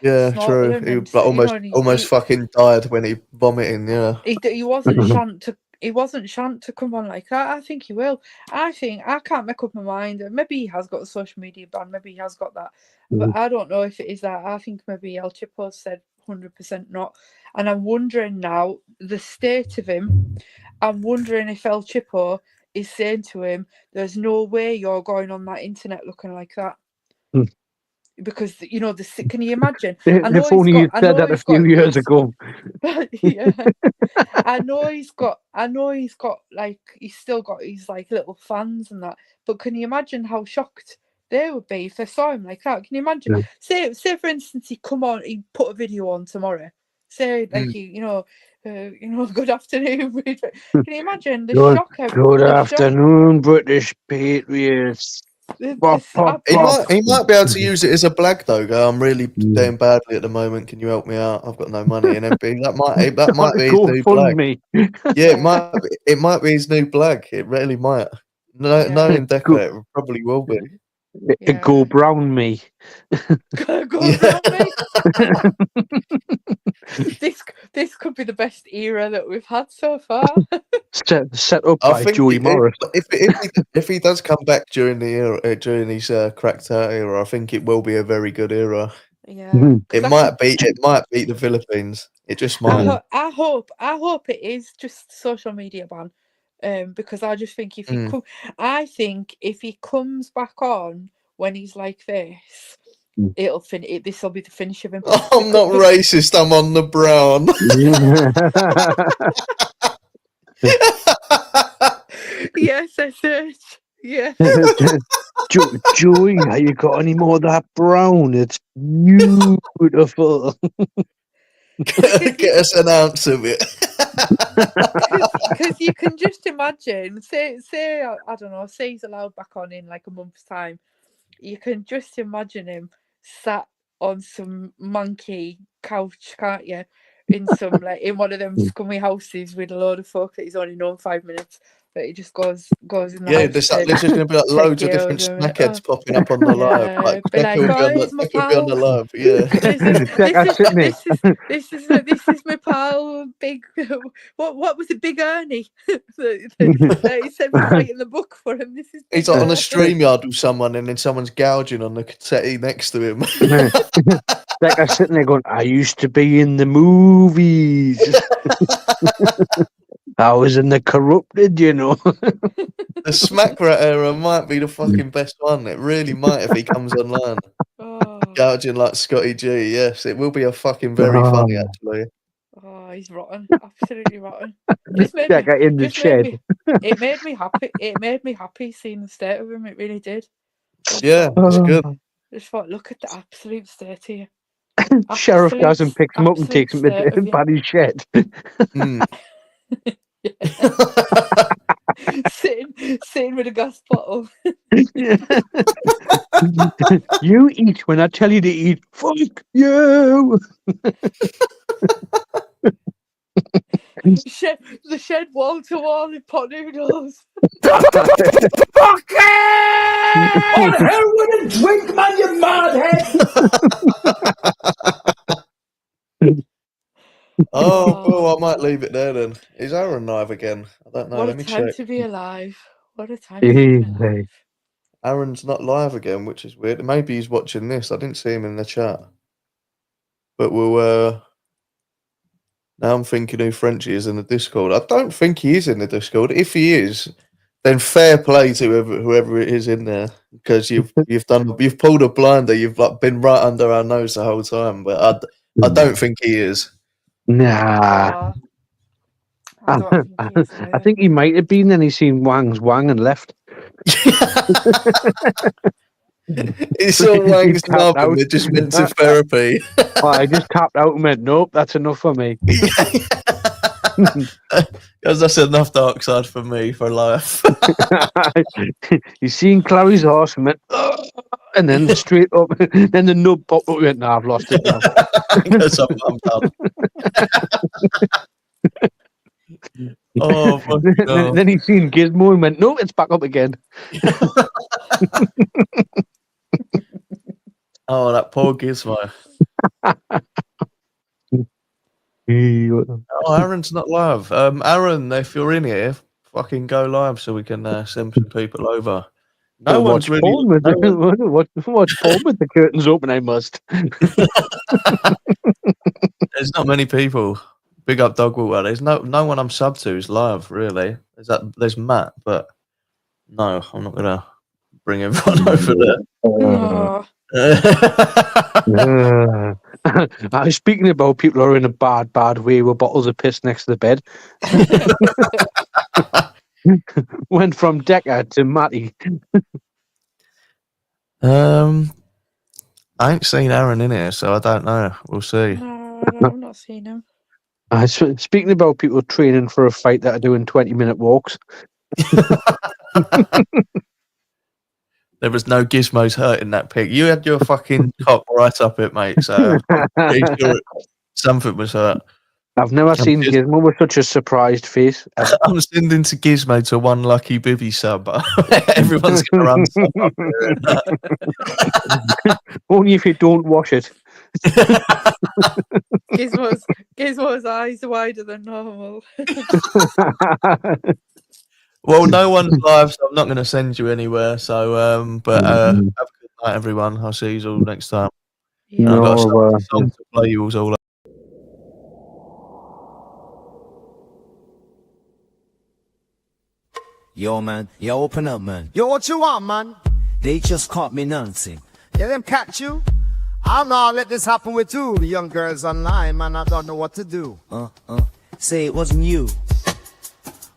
Yeah, true. He almost fucking died when he vomiting. Yeah. He wasn't shunned to. He wasn't shunned to come on like that. I think he will. I can't make up my mind. Maybe he has got a social media ban. Maybe he has got that. But I don't know if it is that. I think maybe El Chipo said 100% not. And I'm wondering now, the state of him, I'm wondering if El Chipo is saying to him, "There's no way you're going on that internet looking like that." Because, you know, can you imagine? If only you said that a few years ago. Yeah. I know he's got like, he's still got his like little fans and that. But can you imagine how shocked they would be if they saw him like that? Can you imagine? Yeah. Say for instance, he put a video on tomorrow. Say like good afternoon. Can you imagine the shock? Good afternoon, British Patriots. He might be able to use it as a blag though. Go, "I'm really doing badly at the moment. Can you help me out? I've got no money." And then that might be his new blag. Yeah, it might be his new blag. It really might. Knowing Decker, it probably will be. Go brown me. Go brown me. This could be the best era that we've had so far. Set up by Joey Morris. If he does come back during the era, during his cracked out era, I think it will be a very good era. Yeah, it might beat the Philippines. It just might. I hope it is just social media ban. Because I just think if he comes back on when he's like this, this will be the finish of him. I'm not racist. I'm on the brown. Yes, I said. Yeah. Joey, have you got any more of that brown? It's beautiful. Get us an ounce of it. Because you can just imagine, say I don't know, say he's allowed back on in like a month's time. You can just imagine him sat on some monkey couch, can't you? In some in one of them scummy houses with a load of folk that he's only known 5 minutes. But he just goes in the house. There's just going to be like loads of different snackheads popping up on the live. Like, my pal. Be on the live. Yeah. This is my pal. Big. What was it? Big Ernie. He said was writing the book for him. This is. He's like on a StreamYard with someone, and then someone's gouging on the settee next to him. That guy's sitting there going, "I used to be in the movies." I was in the corrupted, you know. The Smack Rat era might be the fucking best one. It really might if he comes online. Gouging like Scotty G. Yes, it will be a fucking very funny actually. Oh, he's rotten. Absolutely rotten. Just made That guy in the just made shed. it made me happy. It made me happy seeing the state of him. It really did. Yeah, it's good. Just thought, look at the absolute state here. Sheriff goes and picks him up and takes him state to of you. Paddy's shed. sitting with a gas bottle. You eat when I tell you to eat. Fuck you. The shed wall to wall in pot noodles. Fuck on heroin and drink, man, you madhead! Oh, well, I might leave it there then. Is Aaron live again? I don't know. What Let a me time check. to be alive. What a time to be alive. Aaron's not live again, which is weird. Maybe he's watching this. I didn't see him in the chat. But we'll now I'm thinking who Frenchie is in the Discord. I don't think he is in the Discord. If he is, then fair play to whoever it is in there, because you've pulled a blinder. You've like been right under our nose the whole time. But I don't think he is. Nah. I think he might have been. Then he seen Wang's Wang and left. He saw Wang's knob and they just went to therapy. I just tapped out and went, nope, that's enough for me. Because that's enough dark side for me for life. You seen Chloe's horse and went, "Ugh," and then straight up, then the nub popped up and went, nah, I've lost it now. Because I'm done. Oh, fucking hell. Then he seen Gizmo and went, no, it's back up again. Oh, that poor Gizmo. Oh, Aaron's not live. Aaron, if you're in here, fucking go live so we can send some people over. No one's watch really. porn with watch porn with the curtains open. I must. There's not many people. Big up Dogwater. There's no one I'm sub to is live, really. There's Matt, but no, I'm not gonna bring everyone over there. Speaking about people who are in a bad way with bottles of piss next to the bed. Went from Decker to Matty. I ain't seen Aaron in here, so I don't know. We'll see. No, I've not seen him. Speaking about people training for a fight that are doing 20-minute walks. There was no gizmos hurting that pig. You had your fucking cock right up it, mate. So I'm pretty sure something was hurt. I've never seen Gizmo with such a surprised face. I'm sending to Gizmo to one lucky Bibby sub. Everyone's going to run sub up there. Only if you don't wash it. Gizmo's eyes are wider than normal. Well, no one's live, so I'm not going to send you anywhere. So, but have a good night, everyone. I'll see you all next time. Yeah. I've got a song to play you all up. Yo, man. Yo, open up, man. Yo, what you want, man? They just caught me dancing. Yeah, them catch you? I'm not let this happen with you. The young girls online, man. I don't know what to do. Say it wasn't you.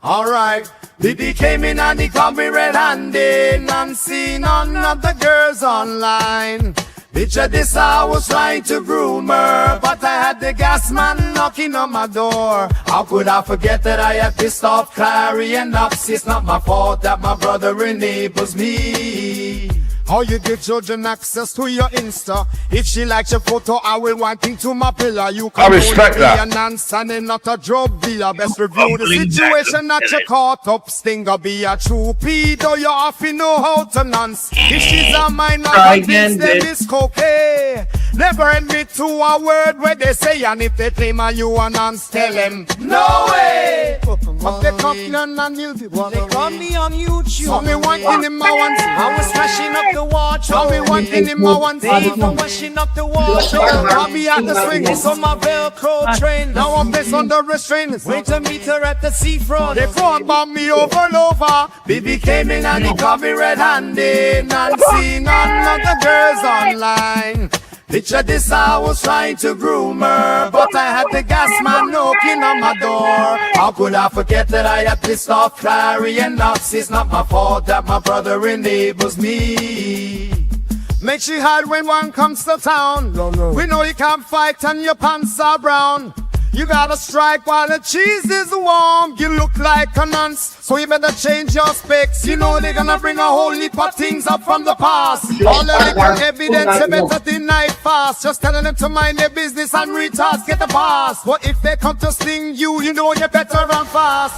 Alright. Bibi came in and he caught me red-handed and seen none of the girls online. Picture this, I was trying to groom her, but I had the gas man knocking on my door. How could I forget that I had pissed off Clary and Ups? It's not my fault that my brother enables me. How you give children access to your Insta? If she likes your photo, I will want into my pillar. You can I respect only that. be a non-stand and not a drug dealer. Best review the situation that you caught up. Stinger be a true pedo. You often know how to nonce. If she's a minor, convince them it's cocaine. Never admit to a word where they say, and if they claim you a nonce, tell them no way. But they come me on YouTube. They call me on YouTube. Saw me wanting in my ones. I was smashing up the wardrobe. Saw me wanting in my ones. They even washing up the wardrobe. I'll be at the swing. It's on my Velcro train. Now I'm placed under restraint. Wait to meet her at the seafront. They throw about me over and over. Baby came in and he got me red-handed. And seen none of the girls online. Picture this, I was trying to groom her, but I had the gas man knocking on my door. How could I forget that I had pissed off Clary and Knox? It's not my fault that my brother enables me. Make she hide when one comes to town. We know you can't fight and your pants are brown. You gotta strike while the cheese is warm. You look like a nonce, so you better change your specs. You know they're gonna bring a whole heap of things up from the past. All the little evidence, you better deny fast. Just telling them to mind their business and retards get the pass. But if they come to sting you, you know you better run fast.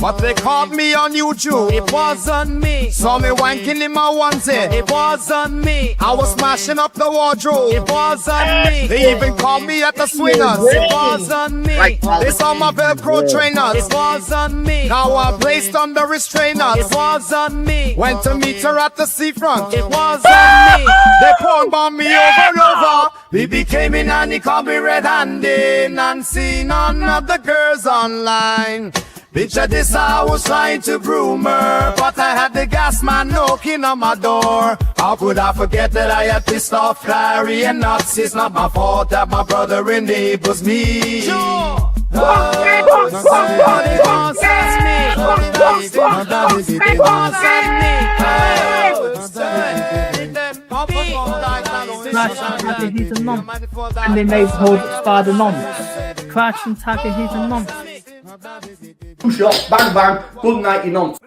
But they caught me on YouTube. It wasn't me. Saw me wanking in my onesie. It wasn't me. I was smashing up the wardrobe. It wasn't me. They even called me at the swingers. It wasn't me. They saw my Velcro trainers. It wasn't me. Now I'm placed under restrainers. It wasn't me. Went to meet her at the seafront. It wasn't me. They poured on me over and over. Baby came in and he called me red-handed. And seen none of the girls online. Picture this, I was trying to groom her, but I had the gas man knocking on my door. How could I forget that I had pissed off Clary and Knox? It's not my fault that my brother enables me. Sure. Crash and Tagger, he's a nonce. And then they hold by the nonce. Crash and Tagger, he's a nonce. Two shots, bang bang, good night, you nonce.